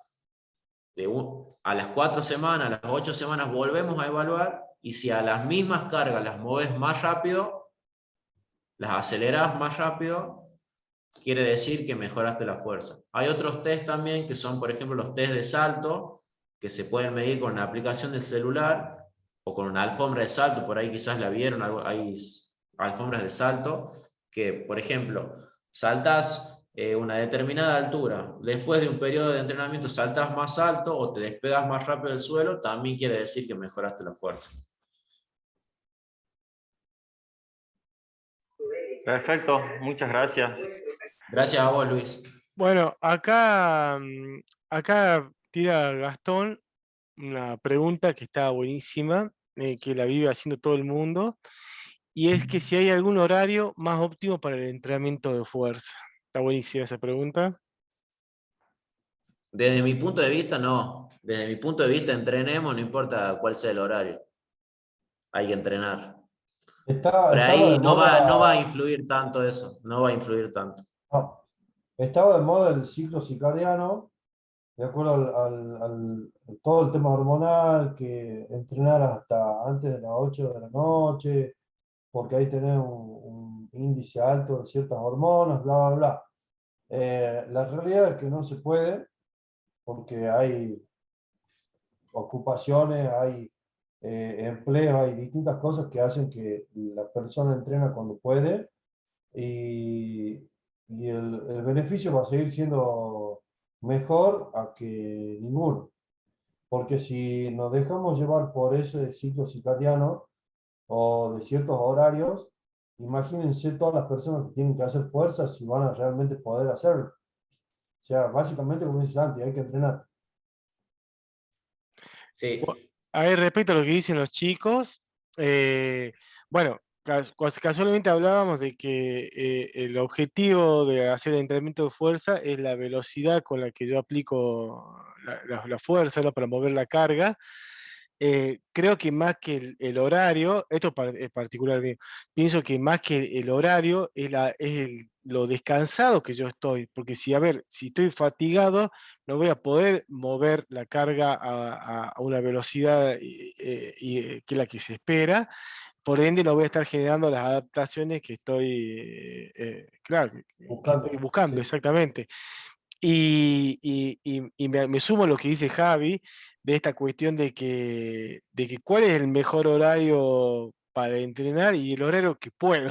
Speaker 2: A las 4 semanas, a las 8 semanas volvemos a evaluar, y si a las mismas cargas las moves más rápido, las aceleras más rápido, quiere decir que mejoraste la fuerza. Hay otros test también que son, por ejemplo, los test de salto, que se pueden medir con una aplicación de celular o con una alfombra de salto. Por ahí quizás la vieron, hay alfombras de salto que, por ejemplo, saltas una determinada altura, después de un periodo de entrenamiento saltas más alto o te despegas más rápido del suelo, también quiere decir que mejoraste la fuerza.
Speaker 6: Perfecto, muchas gracias.
Speaker 2: Gracias a vos, Luis.
Speaker 1: Bueno, acá acá tira Gastón una pregunta que está buenísima, que la vive haciendo todo el mundo, y es que si hay algún horario más óptimo para el entrenamiento de fuerza. Está buenísima esa pregunta.
Speaker 2: Desde mi punto de vista, no. Desde mi punto de vista, entrenemos, no importa cuál sea el horario. Hay que entrenar. Por
Speaker 3: Estaba de
Speaker 2: ahí no va a
Speaker 3: moda,
Speaker 2: influir tanto eso, no va a influir tanto.
Speaker 3: no, estaba de moda el ciclo circadiano, de acuerdo todo el tema hormonal, que entrenar hasta antes de las 8 de la noche, porque ahí tenés un índice alto de ciertas hormonas, bla, bla, bla. La realidad es que no se puede, porque hay ocupaciones, hay empleos, hay distintas cosas que hacen que la persona entrena cuando puede y, y el beneficio va a seguir siendo mejor a que ninguno. Porque si nos dejamos llevar por ese ciclo circadiano o de ciertos horarios, imagínense todas las personas que tienen que hacer fuerza si van a realmente poder hacerlo. O sea, básicamente, como dice Santi, hay que entrenar.
Speaker 2: Sí,
Speaker 1: A ver, respecto a lo que dicen los chicos, bueno, casualmente hablábamos de que el objetivo de hacer el entrenamiento de fuerza es la velocidad con la que yo aplico la fuerza, ¿no? Para mover la carga. Creo que más que el horario, esto es particular mío, pienso que más que el horario lo descansado que yo estoy, porque si, a ver, si estoy fatigado, no voy a poder mover la carga a una velocidad que es la que se espera, por ende no voy a estar generando las adaptaciones que estoy, claro, que estoy
Speaker 3: Buscando.
Speaker 1: buscando,
Speaker 3: Sí.
Speaker 1: exactamente. Y me sumo a lo que dice Javi, de esta cuestión de que cuál es el mejor horario para entrenar y el horario que puedo.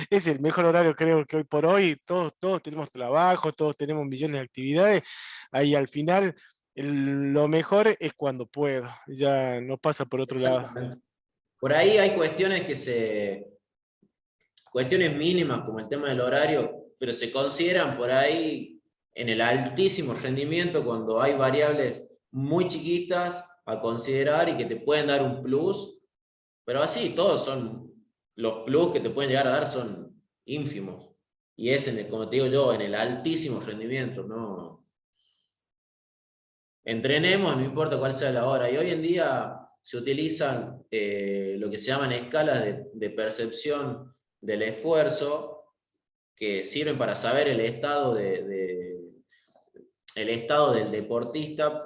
Speaker 1: Es el mejor horario, creo que hoy por hoy, todos tenemos trabajo, todos tenemos millones de actividades, ahí al final lo mejor es cuando puedo, ya no pasa por otro lado.
Speaker 2: exactamente. Por ahí hay cuestiones mínimas como el tema del horario, pero se consideran por ahí en el altísimo rendimiento cuando hay variables muy chiquitas a considerar y que te pueden dar un plus, pero así todos son, los plus que te pueden llegar a dar son ínfimos. Y es, como te digo yo, en el altísimo rendimiento, ¿no? Entrenemos, no importa cuál sea la hora. Y hoy en día se utilizan lo que se llaman escalas de percepción del esfuerzo, que sirven para saber el estado del deportista,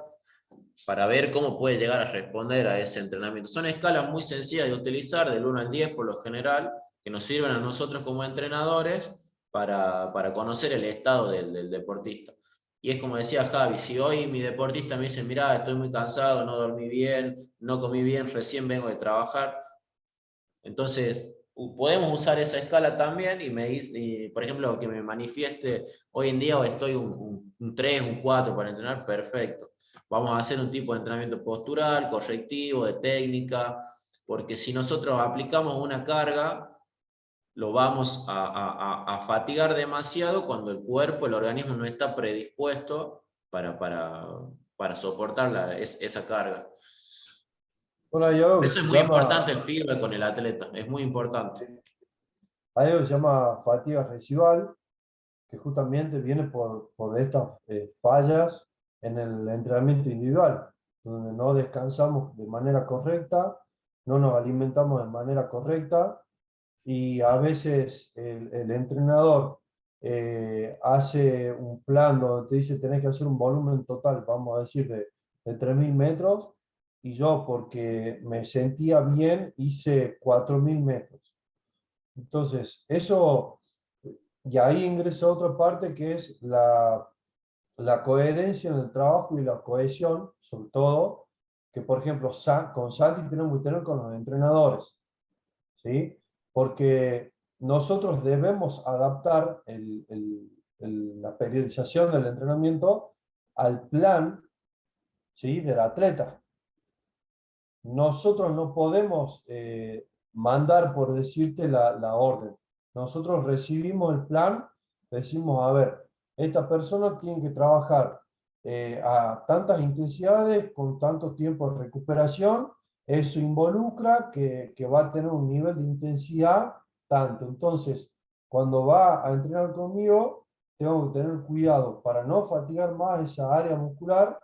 Speaker 2: para ver cómo puede llegar a responder a ese entrenamiento. Son escalas muy sencillas de utilizar, del 1 al 10 por lo general, que nos sirven a nosotros como entrenadores para conocer el estado del deportista. Y es como decía Javi, si hoy mi deportista me dice, mira, estoy muy cansado, no dormí bien, no comí bien, recién vengo de trabajar, entonces podemos usar esa escala también y, por ejemplo, que me manifieste hoy en día o estoy un 3, un 4 para entrenar, perfecto. Vamos a hacer un tipo de entrenamiento postural, correctivo, de técnica, porque si nosotros aplicamos una carga, lo vamos a fatigar demasiado cuando el cuerpo, el organismo no está predispuesto para soportar esa carga.
Speaker 3: Bueno, hay
Speaker 2: Por
Speaker 3: algo que
Speaker 2: eso es
Speaker 3: se
Speaker 2: muy
Speaker 3: llama,
Speaker 2: importante el feedback con el atleta, es muy importante.
Speaker 3: hay algo que se llama fatiga residual, que justamente viene por estas fallas en el entrenamiento individual, donde no descansamos de manera correcta, no nos alimentamos de manera correcta y a veces el entrenador hace un plan donde te dice tenés que hacer un volumen total, vamos a decir, de 3.000 metros, y yo porque me sentía bien hice 4.000 metros. Entonces, eso, y ahí ingresa otra parte que es la coherencia en el trabajo y la cohesión, sobre todo, que por ejemplo con Santi tenemos que tener con los entrenadores, ¿sí? Porque nosotros debemos adaptar la periodización del entrenamiento al plan, ¿sí? Del atleta. Nosotros no podemos mandar, por decirte, la orden. Nosotros recibimos el plan, decimos, a ver, esta persona tiene que trabajar a tantas intensidades con tanto tiempo de recuperación. Eso involucra que va a tener un nivel de intensidad tanto. Entonces, cuando va a entrenar conmigo, tengo que tener cuidado para no fatigar más esa área muscular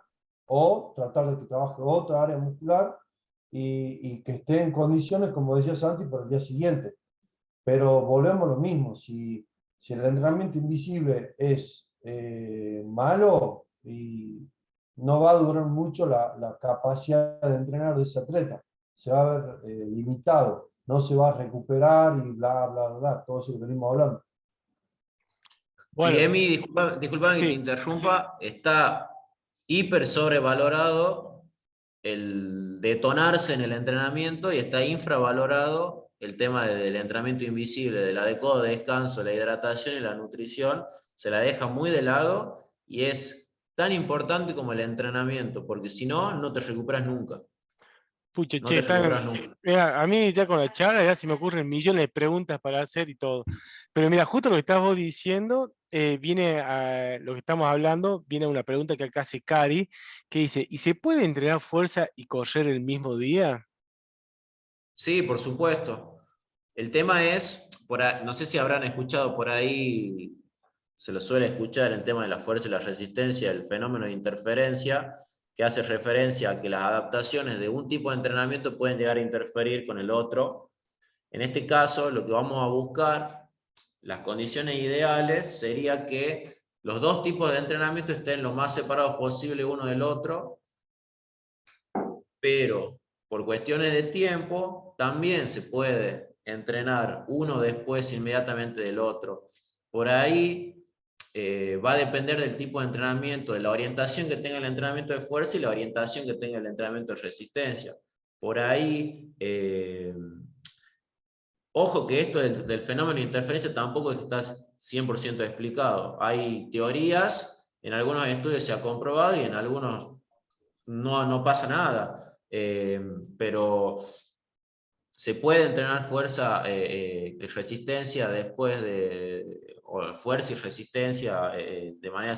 Speaker 3: o tratar de que trabaje otra área muscular y que esté en condiciones, como decía Santi, para el día siguiente. Pero volvemos a lo mismo, si el entrenamiento invisible es malo, y no va a durar mucho la capacidad de entrenar de ese atleta, se va a ver limitado, no se va a recuperar y bla, bla, bla, todo eso que venimos hablando.
Speaker 1: Bueno,
Speaker 2: Y Emi, disculpa que te
Speaker 1: sí.
Speaker 2: interrumpa, está hiper sobrevalorado el detonarse en el entrenamiento y está infravalorado el tema del entrenamiento invisible, del adecuado descanso, la hidratación y la nutrición. Se la deja muy de lado y es tan importante como el entrenamiento, porque si no, no te recuperas nunca.
Speaker 1: Pucha,
Speaker 2: No
Speaker 1: che,
Speaker 2: te recuperas nunca.
Speaker 1: mira, a mí ya con la charla ya se me ocurren millones de preguntas para hacer y todo. Pero mira, justo lo que estás vos diciendo, viene a lo que estamos hablando, viene una pregunta que acá hace Cari, que dice, ¿y se puede entrenar fuerza y correr el mismo día?
Speaker 2: Sí, por supuesto. El tema es, no sé si habrán escuchado por ahí, se lo suele escuchar el tema de la fuerza y la resistencia, el fenómeno de interferencia, que hace referencia a que las adaptaciones de un tipo de entrenamiento pueden llegar a interferir con el otro. En este caso, lo que vamos a buscar, las condiciones ideales, sería que los dos tipos de entrenamiento estén lo más separados posible uno del otro, pero por cuestiones de tiempo también se puede entrenar uno después inmediatamente del otro. Por ahí va a depender del tipo de entrenamiento, de la orientación que tenga el entrenamiento de fuerza y la orientación que tenga el entrenamiento de resistencia. Por ahí, ojo que esto del fenómeno de interferencia tampoco está 100% explicado. Hay teorías, en algunos estudios se ha comprobado y en algunos no pasa nada. Pero se puede entrenar fuerza y resistencia después o fuerza y resistencia de manera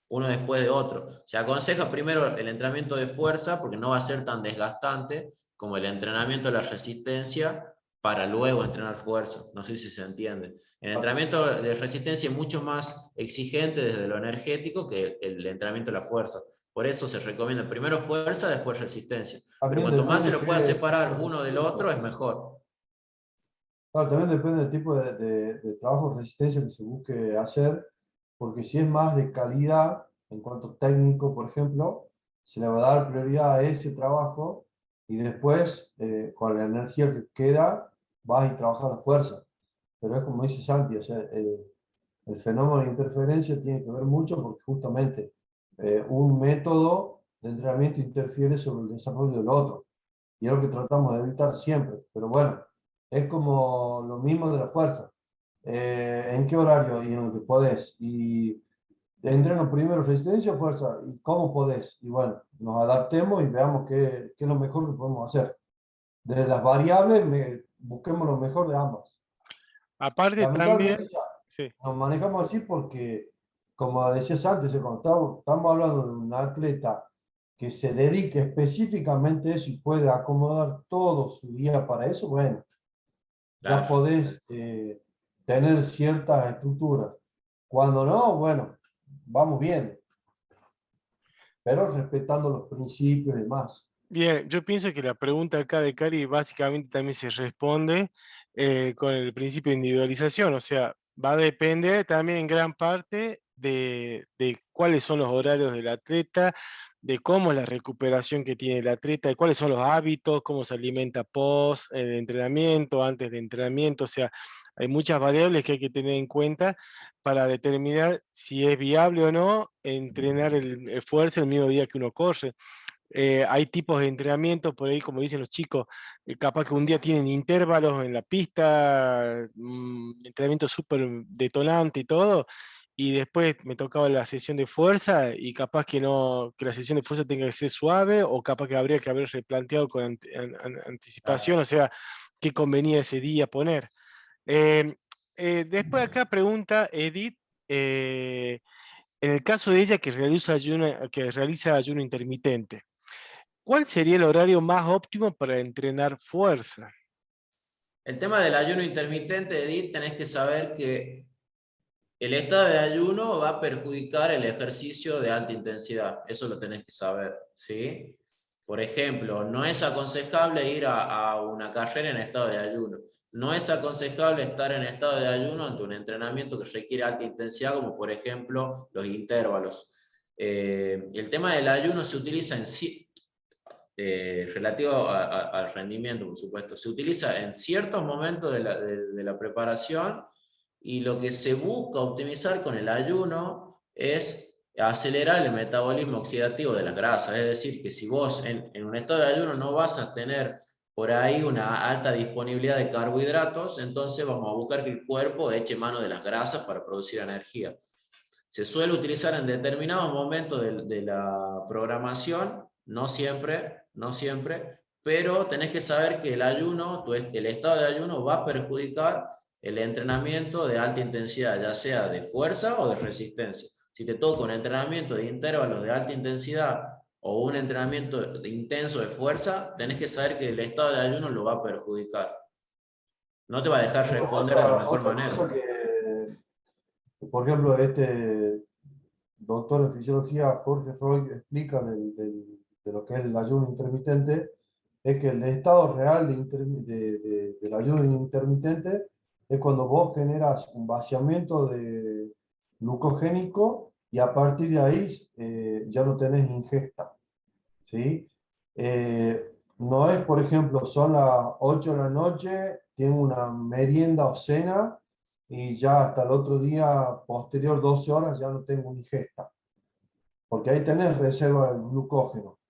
Speaker 2: uno después de otro. Se aconseja primero el entrenamiento de fuerza porque no va a ser tan desgastante como el entrenamiento de la resistencia para luego entrenar fuerza. No sé si se entiende. El entrenamiento de resistencia es mucho más exigente desde lo energético que el entrenamiento de la fuerza. Por eso se recomienda primero fuerza, después resistencia. Pero
Speaker 3: También
Speaker 2: cuanto más se
Speaker 3: depende
Speaker 2: lo pueda
Speaker 3: qué tipo
Speaker 2: separar
Speaker 3: de
Speaker 2: uno del
Speaker 3: resistencia.
Speaker 2: otro, es mejor.
Speaker 3: Claro, también depende del tipo de trabajo de resistencia que se busque hacer, porque si es más de calidad, en cuanto técnico, por ejemplo, se le va a dar prioridad a ese trabajo y después, con la energía que queda, vas y trabajas la fuerza. Pero es como dice Santi, o sea, el fenómeno de interferencia tiene que ver mucho porque justamente un método de entrenamiento interfiere sobre el desarrollo del otro. Y es lo que tratamos de evitar siempre. Pero bueno, es como lo mismo de la fuerza. ¿En qué horario y en lo que podés? Y entreno primero resistencia o fuerza. ¿Y cómo podés? Y bueno, nos adaptemos y veamos qué es lo mejor que podemos hacer. De las variables, busquemos lo mejor de ambas.
Speaker 1: Aparte también,
Speaker 3: Lamentablemente
Speaker 1: sí.
Speaker 3: nos manejamos así porque, como decías antes, cuando estamos hablando de un atleta que se dedique específicamente a eso y puede acomodar todo su día para eso, bueno, ya
Speaker 2: Claro.
Speaker 3: podés tener ciertas estructuras. Cuando no, bueno, vamos bien, pero respetando los principios y demás.
Speaker 1: Bien, yo pienso que la pregunta acá de Cari básicamente también se responde con el principio de individualización, o sea, va a depender también en gran parte de cuáles son los horarios del atleta, de cómo es la recuperación que tiene el atleta, de cuáles son los hábitos, cómo se alimenta post el entrenamiento, antes del entrenamiento, o sea, hay muchas variables que hay que tener en cuenta para determinar si es viable o no entrenar el fuerza el mismo día que uno corre. Hay tipos de entrenamiento, por ahí, como dicen los chicos, capaz que un día tienen intervalos en la pista, entrenamiento súper detonante y todo, y después me tocaba la sesión de fuerza y capaz que no, que la sesión de fuerza tenga que ser suave o capaz que habría que haber replanteado con anticipación, o sea, qué convenía ese día poner. Eh, Después acá pregunta Edith, En el caso de ella que realiza ayuno intermitente, ¿cuál sería el horario más óptimo para entrenar fuerza?
Speaker 2: El tema del ayuno intermitente, Edith, tenés que saber que el estado de ayuno va a perjudicar el ejercicio de alta intensidad. Eso lo tenés que saber, ¿sí? Por ejemplo, no es aconsejable ir a una carrera en estado de ayuno. No es aconsejable estar en estado de ayuno ante un entrenamiento que requiere alta intensidad, como por ejemplo los intervalos. El tema del ayuno se utiliza en sí, relativo al rendimiento, por supuesto. Se utiliza en ciertos momentos de la preparación, y lo que se busca optimizar con el ayuno es acelerar el metabolismo oxidativo de las grasas. Es decir, que si vos en un estado de ayuno no vas a tener por ahí una alta disponibilidad de carbohidratos, entonces vamos a buscar que el cuerpo eche mano de las grasas para producir energía. Se suele utilizar en determinados momentos de la programación, no siempre, no siempre, pero tenés que saber que el ayuno, el estado de ayuno va a perjudicar el entrenamiento de alta intensidad, ya sea de fuerza o de resistencia. Si te toca un entrenamiento de intervalos de alta intensidad o un entrenamiento intenso de fuerza, tenés que saber que el estado de ayuno lo va a perjudicar. No te va a dejar responder de la mejor
Speaker 3: Otra
Speaker 2: manera.
Speaker 3: cosa que, por ejemplo, este doctor en fisiología, Jorge Freud, explica de lo que es el ayuno intermitente, es que el estado real del ayuno intermitente es cuando vos generas un vaciamiento de glucogénico y a partir de ahí ya no tenés ingesta, ¿sí? No es, por ejemplo, son las 8 de la noche, tengo una merienda o cena y ya hasta el otro día, posterior 12 horas, ya no tengo ingesta, porque ahí tenés reserva de glucógeno.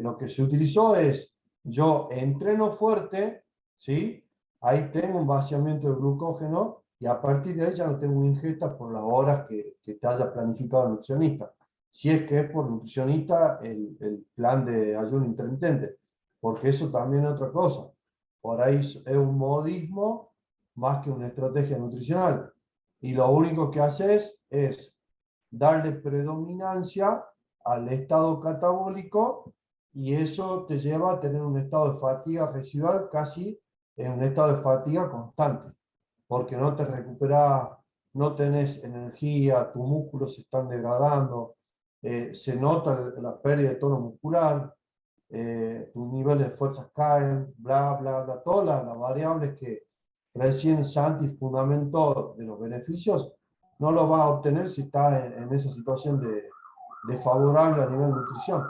Speaker 3: Lo que se utilizó es, yo entreno fuerte, ¿sí? Ahí tengo un vaciamiento de glucógeno y a partir de ahí ya no tengo ingesta por las horas que te haya planificado el nutricionista. Si es que es por nutricionista el plan de ayuno intermitente, porque eso también es otra cosa. Por ahí es un modismo más que una estrategia nutricional. Y lo único que haces es darle predominancia al estado catabólico y eso te lleva a tener un estado de fatiga residual casi en un estado de fatiga constante, porque no te recuperas, no tenés energía, tus músculos se están degradando, se nota la pérdida de tono muscular, tus niveles de fuerzas caen, bla, bla, bla, todas las variables que recién Santi fundamentó de los beneficios, no lo vas a obtener si estás en esa situación de favorable a nivel de nutrición.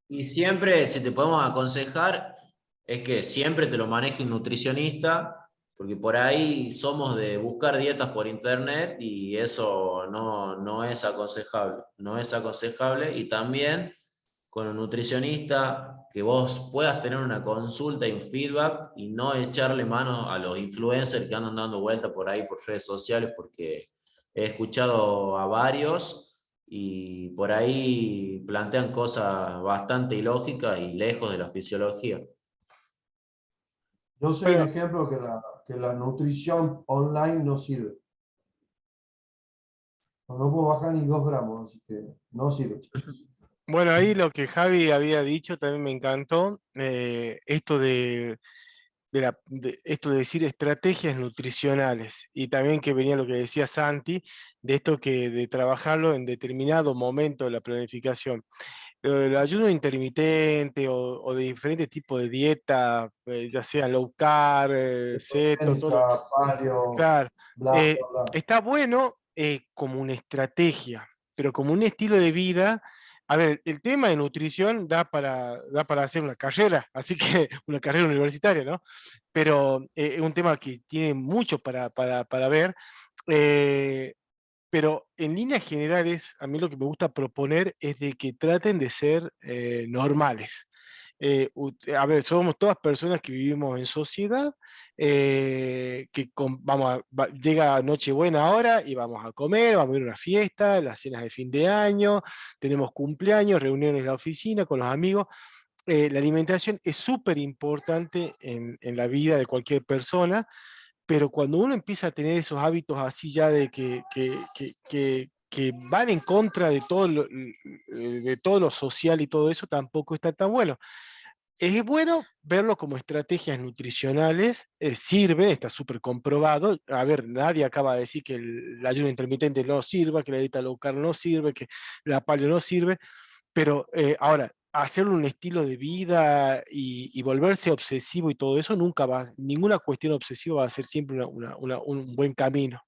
Speaker 2: Y siempre, si te podemos aconsejar, es que siempre te lo maneje un nutricionista, porque por ahí somos de buscar dietas por internet y eso no es aconsejable. No es aconsejable, y también con un nutricionista que vos puedas tener una consulta y un feedback y no echarle mano a los influencers que andan dando vuelta por ahí por redes sociales, porque he escuchado a varios y por ahí plantean cosas bastante ilógicas y lejos de la fisiología.
Speaker 3: Yo soy un
Speaker 1: Bueno,
Speaker 3: ejemplo que la nutrición online no sirve. No puedo bajar ni 2 gramos, así que no sirve.
Speaker 1: bueno, ahí lo que Javi había dicho también me encantó, esto esto de decir estrategias nutricionales, y también que venía lo que decía Santi, de esto que de trabajarlo en determinado momento de la planificación. Lo del ayuno intermitente o de diferentes tipos de dieta, ya sea low carb, keto, todo
Speaker 3: Cetogénica, paleo,
Speaker 1: claro,
Speaker 3: bla, bla, bla.
Speaker 1: está bueno como una estrategia, pero como un estilo de vida. A ver, el tema de nutrición da para hacer una carrera, así que una carrera universitaria, ¿no? Pero es un tema que tiene mucho para ver. eh, pero en líneas generales, a mí lo que me gusta proponer es de que traten de ser normales. A ver, somos todas personas que vivimos en sociedad, llega Nochebuena ahora y vamos a comer, vamos a ir a una fiesta, las cenas de fin de año, tenemos cumpleaños, reuniones en la oficina con los amigos. La alimentación es súper importante en la vida de cualquier persona, pero cuando uno empieza a tener esos hábitos así ya de que van en contra de todo lo social y todo eso, tampoco está tan bueno. Es bueno verlo como estrategias nutricionales, sirve, está súper comprobado. A ver, nadie acaba de decir que el ayuno intermitente no sirva, que la dieta low carb no sirve, que la paleo no sirve, pero ahora, hacerlo un estilo de vida y volverse obsesivo y todo eso, nunca va, ninguna cuestión obsesiva va a ser siempre un buen camino.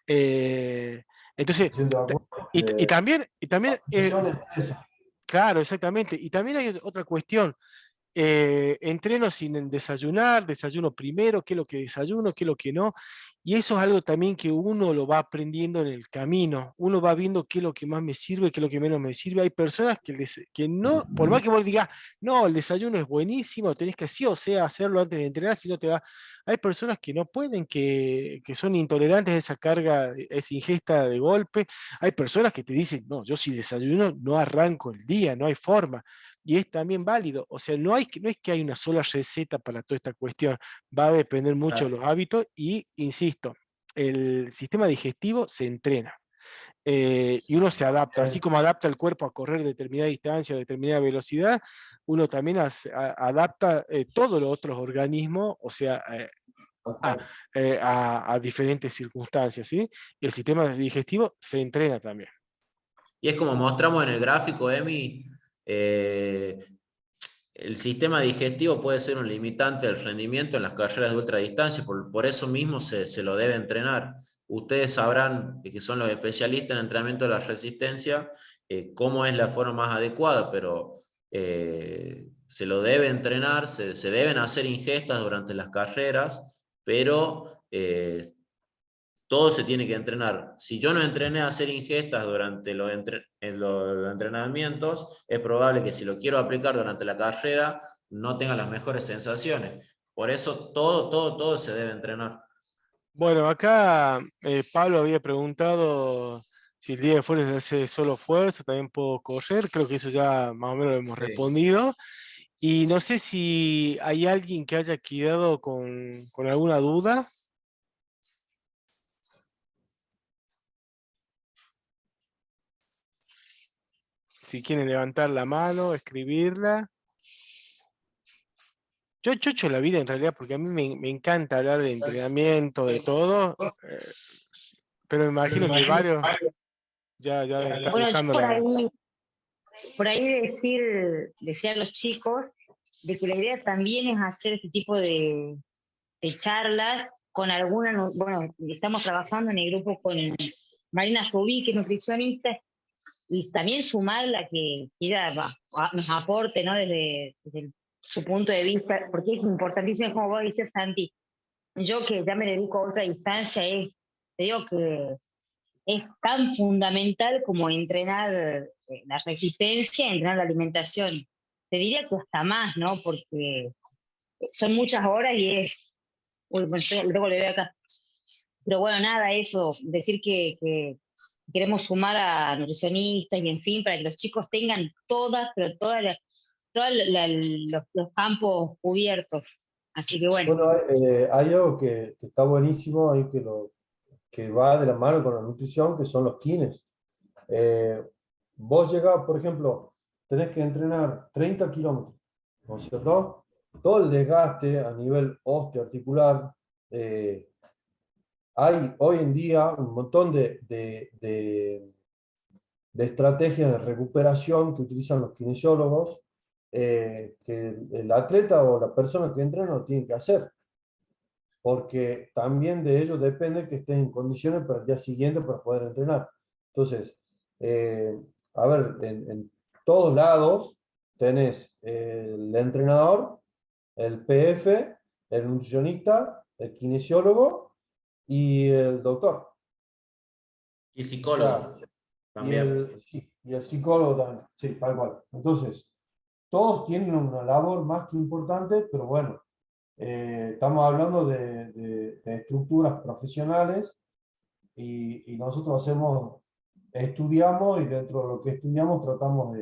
Speaker 1: Eh, entonces,
Speaker 3: Siendo de acuerdo,
Speaker 1: y también
Speaker 3: opción es esa.
Speaker 1: claro, exactamente, y también hay otra cuestión. Entreno sin desayunar, desayuno primero, qué es lo que desayuno, qué es lo que no. Y eso es algo también que uno lo va aprendiendo en el camino. Uno va viendo qué es lo que más me sirve, qué es lo que menos me sirve. Hay personas que no, por más que vos digas, no, el desayuno es buenísimo, tenés que sí o sea hacerlo antes de entrenar, si no te va. Hay personas que no pueden, que son intolerantes a esa carga, a esa ingesta de golpe. Hay personas que te dicen, no, yo si desayuno no arranco el día, no hay forma. Y es también válido. O sea, no es que hay una sola receta para toda esta cuestión. Va a depender mucho de los hábitos y, insisto, el sistema digestivo se entrena. Y uno se adapta, así como adapta el cuerpo a correr determinada distancia, determinada velocidad, uno también adapta todos los otros organismos, o sea, a diferentes circunstancias, ¿sí? El sistema digestivo se entrena también.
Speaker 2: Y es como mostramos en el gráfico, Emi, el sistema digestivo puede ser un limitante del rendimiento en las carreras de ultradistancia, por eso mismo se lo debe entrenar. Ustedes sabrán, que son los especialistas en entrenamiento de la resistencia, cómo es la forma más adecuada, pero se lo debe entrenar, se deben hacer ingestas durante las carreras, pero todo se tiene que entrenar. Si yo no entrené a hacer ingestas durante los entrenamientos, es probable que si lo quiero aplicar durante la carrera, no tenga las mejores sensaciones. Por eso todo se debe entrenar.
Speaker 1: Bueno, acá Pablo había preguntado si el día de fuerza se hace solo fuerza, también puedo correr. Creo que eso ya más o menos lo hemos
Speaker 2: Sí.
Speaker 1: respondido. Y no sé si hay alguien que haya quedado con alguna duda. Si quieren levantar la mano, escribirla. Yo chocho la vida en realidad porque a mí me encanta hablar de entrenamiento, de todo, pero me imagino que varios ya están
Speaker 5: Bueno, yo
Speaker 1: buscando la...
Speaker 5: por ahí decir a los chicos de que la idea también es hacer este tipo de charlas con alguna, bueno, estamos trabajando en el grupo con Marina Rubí, que es nutricionista, y también sumarla que ella nos aporte, ¿no? Desde su punto de vista, porque es importantísimo, como vos dices, Santi, yo que ya me dedico a otra distancia, te digo que es tan fundamental como entrenar la resistencia, entrenar la alimentación. Te diría que hasta más, ¿no? Porque son muchas horas y es... Uy, bueno, lo tengo que ver acá. Pero bueno, nada, eso, decir que queremos sumar a nutricionistas y en fin, para que los chicos tengan pero los campos cubiertos. Así que bueno.
Speaker 3: Bueno, hay algo que está buenísimo ahí que va de la mano con la nutrición, que son los kines. Vos llegás, por ejemplo, tenés que entrenar 30 kilómetros, ¿no es cierto? Todo el desgaste a nivel osteoarticular. Hay hoy en día un montón de estrategias de recuperación que utilizan los kinesiólogos, que el atleta o la persona que entrena no tiene que hacer, porque también de ello depende que estés en condiciones para el día siguiente para poder entrenar. Entonces, a ver, en todos lados tenés el entrenador, el PF, el nutricionista, el kinesiólogo y el doctor.
Speaker 2: Y
Speaker 3: O
Speaker 2: psicólogo
Speaker 3: sea,
Speaker 2: también.
Speaker 3: y el psicólogo también, sí, tal cual. Entonces, todos tienen una labor más que importante, pero bueno, estamos hablando de estructuras profesionales y nosotros estudiamos y dentro de lo que estudiamos tratamos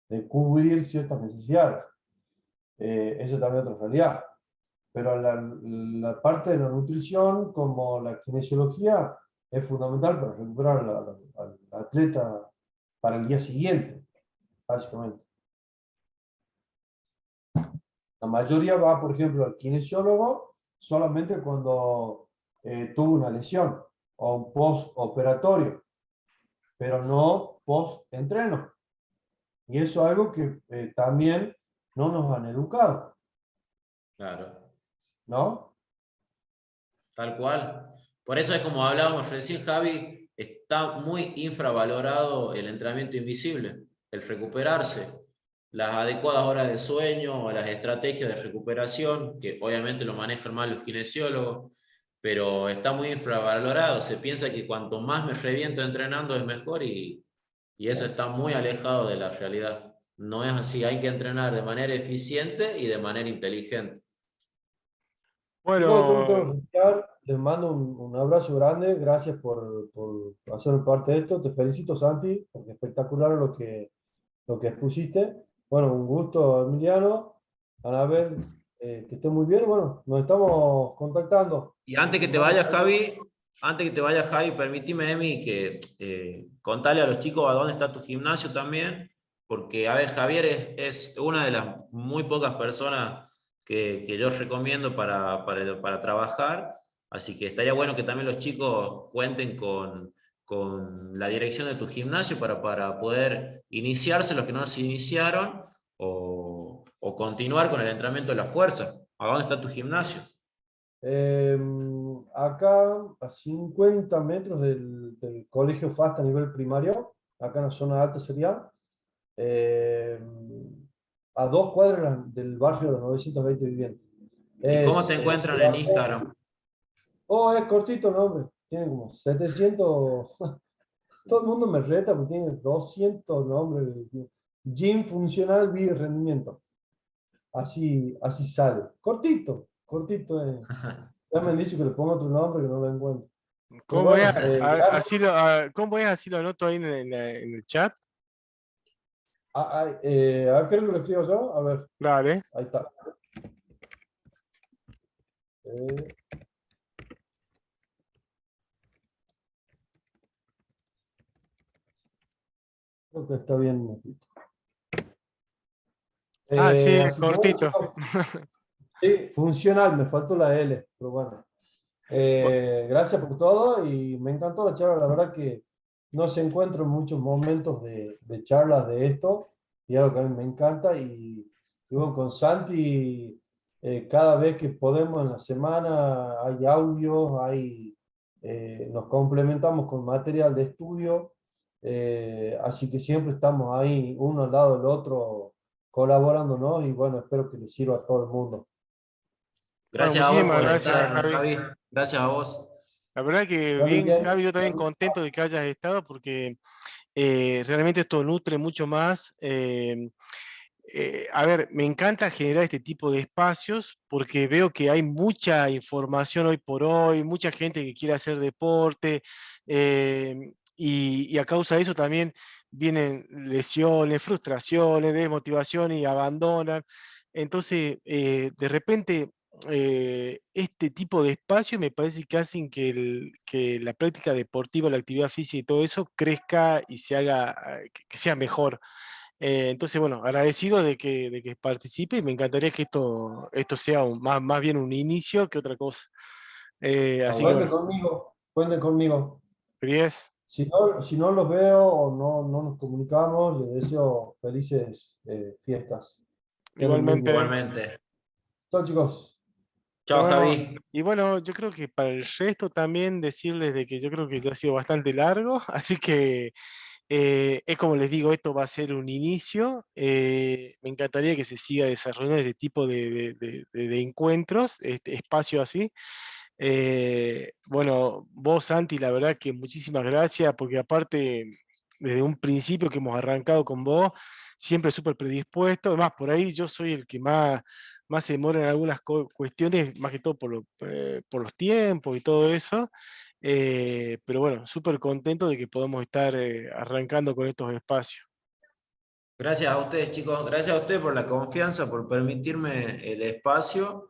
Speaker 3: de cubrir ciertas necesidades. Eso también es otra realidad. Pero la parte de la nutrición, como la kinesiología, es fundamental para recuperar al atleta para el día siguiente, básicamente. La mayoría va, por ejemplo, al kinesiólogo solamente cuando tuvo una lesión o un post-operatorio, pero no post-entreno. Y eso es algo que también no nos han educado,
Speaker 2: Claro.
Speaker 3: ¿no?
Speaker 2: Tal cual. Por eso es como hablábamos recién, Javi, está muy infravalorado el entrenamiento invisible, el recuperarse, las adecuadas horas de sueño, las estrategias de recuperación, que obviamente lo manejan más los kinesiólogos, pero está muy infravalorado. Se piensa que cuanto más me reviento entrenando es mejor y eso está muy alejado de la realidad. No es así, hay que entrenar de manera eficiente y de manera inteligente.
Speaker 3: Chicos, yo me tengo
Speaker 1: Bueno,
Speaker 3: que retirar. Les mando un abrazo grande. Gracias por hacer parte de esto. Te felicito, Santi, porque espectacular lo que expusiste. Bueno, un gusto, Emiliano. Anabel, que esté muy bien. Bueno, nos estamos contactando.
Speaker 2: Y antes que
Speaker 3: Les
Speaker 2: te
Speaker 3: mando
Speaker 2: vayas,
Speaker 3: saludos.
Speaker 2: Javi, permitime, Emi, que contale a los chicos a dónde está tu gimnasio también, porque, a ver, Javier es una de las muy pocas personas que yo recomiendo para trabajar, así que estaría bueno que también los chicos cuenten con la dirección de tu gimnasio para poder iniciarse los que no se iniciaron o continuar con el entrenamiento de la fuerza. ¿A dónde está tu gimnasio?
Speaker 3: Acá, a 50 metros del colegio FAST a nivel primario, acá en la zona alta sería, eh, a 2 cuadras del barrio de los 920 viviendas.
Speaker 2: ¿Y cómo te
Speaker 3: Es
Speaker 2: encuentran en
Speaker 3: Ciudad.
Speaker 2: Instagram?
Speaker 3: Oh, es cortito el nombre, tiene como 700, todo el mundo me reta porque tiene 200 nombres. Gym funcional, vida y rendimiento. Así sale. Cortito, cortito. Ya me han dicho que le ponga otro nombre que no lo encuentro. Pero
Speaker 1: ¿cómo es?
Speaker 3: bueno, gracias.
Speaker 1: ¿Cómo es? Así lo anoto ahí en el chat.
Speaker 3: A ver, ¿qué es lo que le escribo yo? A ver,
Speaker 1: Dale.
Speaker 3: ahí está. Eh, Creo que está bien escrito.
Speaker 1: Ah, sí,
Speaker 3: Así que bueno,
Speaker 1: cortito.
Speaker 3: chicos, sí, funcional, me faltó la L, pero bueno. Gracias por todo y me encantó la charla. La verdad que no se encuentran muchos momentos de charlas de esto y algo que a mí me encanta. Y bueno, con Santi, cada vez que podemos en la semana hay audios, nos complementamos con material de estudio. Así que siempre estamos ahí, uno al lado del otro, colaborándonos y bueno, espero que les sirva a todo el mundo.
Speaker 1: Bueno,
Speaker 2: Gracias a vos
Speaker 1: muchísimas
Speaker 2: por
Speaker 1: gracias,
Speaker 2: estar,
Speaker 1: Javi.
Speaker 2: Javi. Gracias a vos.
Speaker 1: La verdad que
Speaker 3: Bueno,
Speaker 1: bien,
Speaker 3: bien.
Speaker 1: Javi, yo también contento de que hayas estado porque realmente esto nutre mucho más. A ver, me encanta generar este tipo de espacios porque veo que hay mucha información hoy por hoy, mucha gente que quiere hacer deporte y a causa de eso también vienen lesiones, frustraciones, desmotivación y abandonan. Entonces, de repente, este tipo de espacios me parece que hacen que la práctica deportiva, la actividad física y todo eso crezca y se haga, que sea mejor. Entonces, bueno, agradecido de que participe y me encantaría que esto sea más bien un inicio que otra cosa. Así que
Speaker 3: Cuenten
Speaker 1: bueno,
Speaker 3: conmigo, cuenten conmigo.
Speaker 1: Fries,
Speaker 3: Si no los veo o no nos comunicamos, les deseo felices fiestas. Que anden muy bien.
Speaker 1: igualmente.
Speaker 2: Igualmente.
Speaker 3: Chao, chicos.
Speaker 2: Chao,
Speaker 1: Bueno,
Speaker 2: Javi.
Speaker 1: y bueno, yo creo que para el resto también decirles de que yo creo que ya ha sido bastante largo, así que es como les digo, esto va a ser un inicio. Me encantaría que se siga desarrollando este tipo de encuentros, este espacio así. Bueno, vos, Santi, la verdad que muchísimas gracias, porque aparte, desde un principio que hemos arrancado con vos, siempre súper predispuesto. Además, por ahí yo soy el que más se demora en algunas cuestiones, más que todo por los tiempos y todo eso. Pero bueno, súper contento de que podamos estar arrancando con estos espacios.
Speaker 2: Gracias a ustedes, chicos. Gracias a ustedes por la confianza, por permitirme el espacio.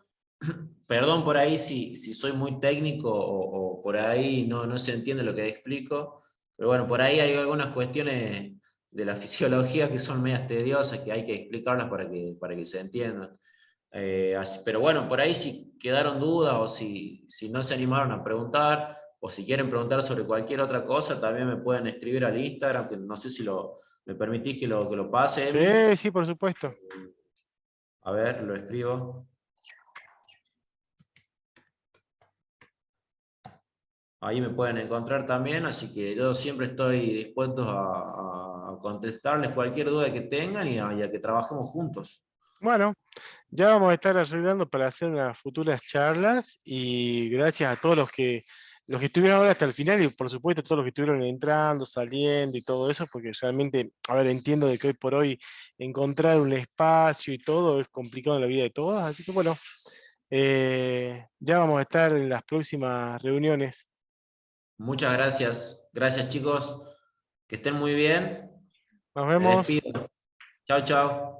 Speaker 2: Perdón por ahí si soy muy técnico o por ahí no se entiende lo que explico, pero bueno, por ahí hay algunas cuestiones de la fisiología que son medias tediosas que hay que explicarlas para que se entiendan. Pero bueno, por ahí si quedaron dudas o si no se animaron a preguntar o si quieren preguntar sobre cualquier otra cosa, también me pueden escribir al Instagram, que no sé si me permitís que lo pase, Emi.
Speaker 1: Sí, sí, por supuesto.
Speaker 2: A ver, lo escribo. Ahí me pueden encontrar también, así que yo siempre estoy dispuesto a contestarles cualquier duda que tengan y a que trabajemos juntos.
Speaker 1: Bueno, ya vamos a estar arreglando para hacer unas futuras charlas y gracias a todos los que estuvieron ahora hasta el final y por supuesto todos los que estuvieron entrando, saliendo y todo eso, porque realmente, a ver, entiendo de que hoy por hoy encontrar un espacio y todo es complicado en la vida de todos, así que bueno, ya vamos a estar en las próximas reuniones.
Speaker 2: Muchas gracias. Gracias, chicos. Que estén muy bien.
Speaker 1: Nos
Speaker 2: Me
Speaker 1: vemos.
Speaker 2: despido. Chao, chao.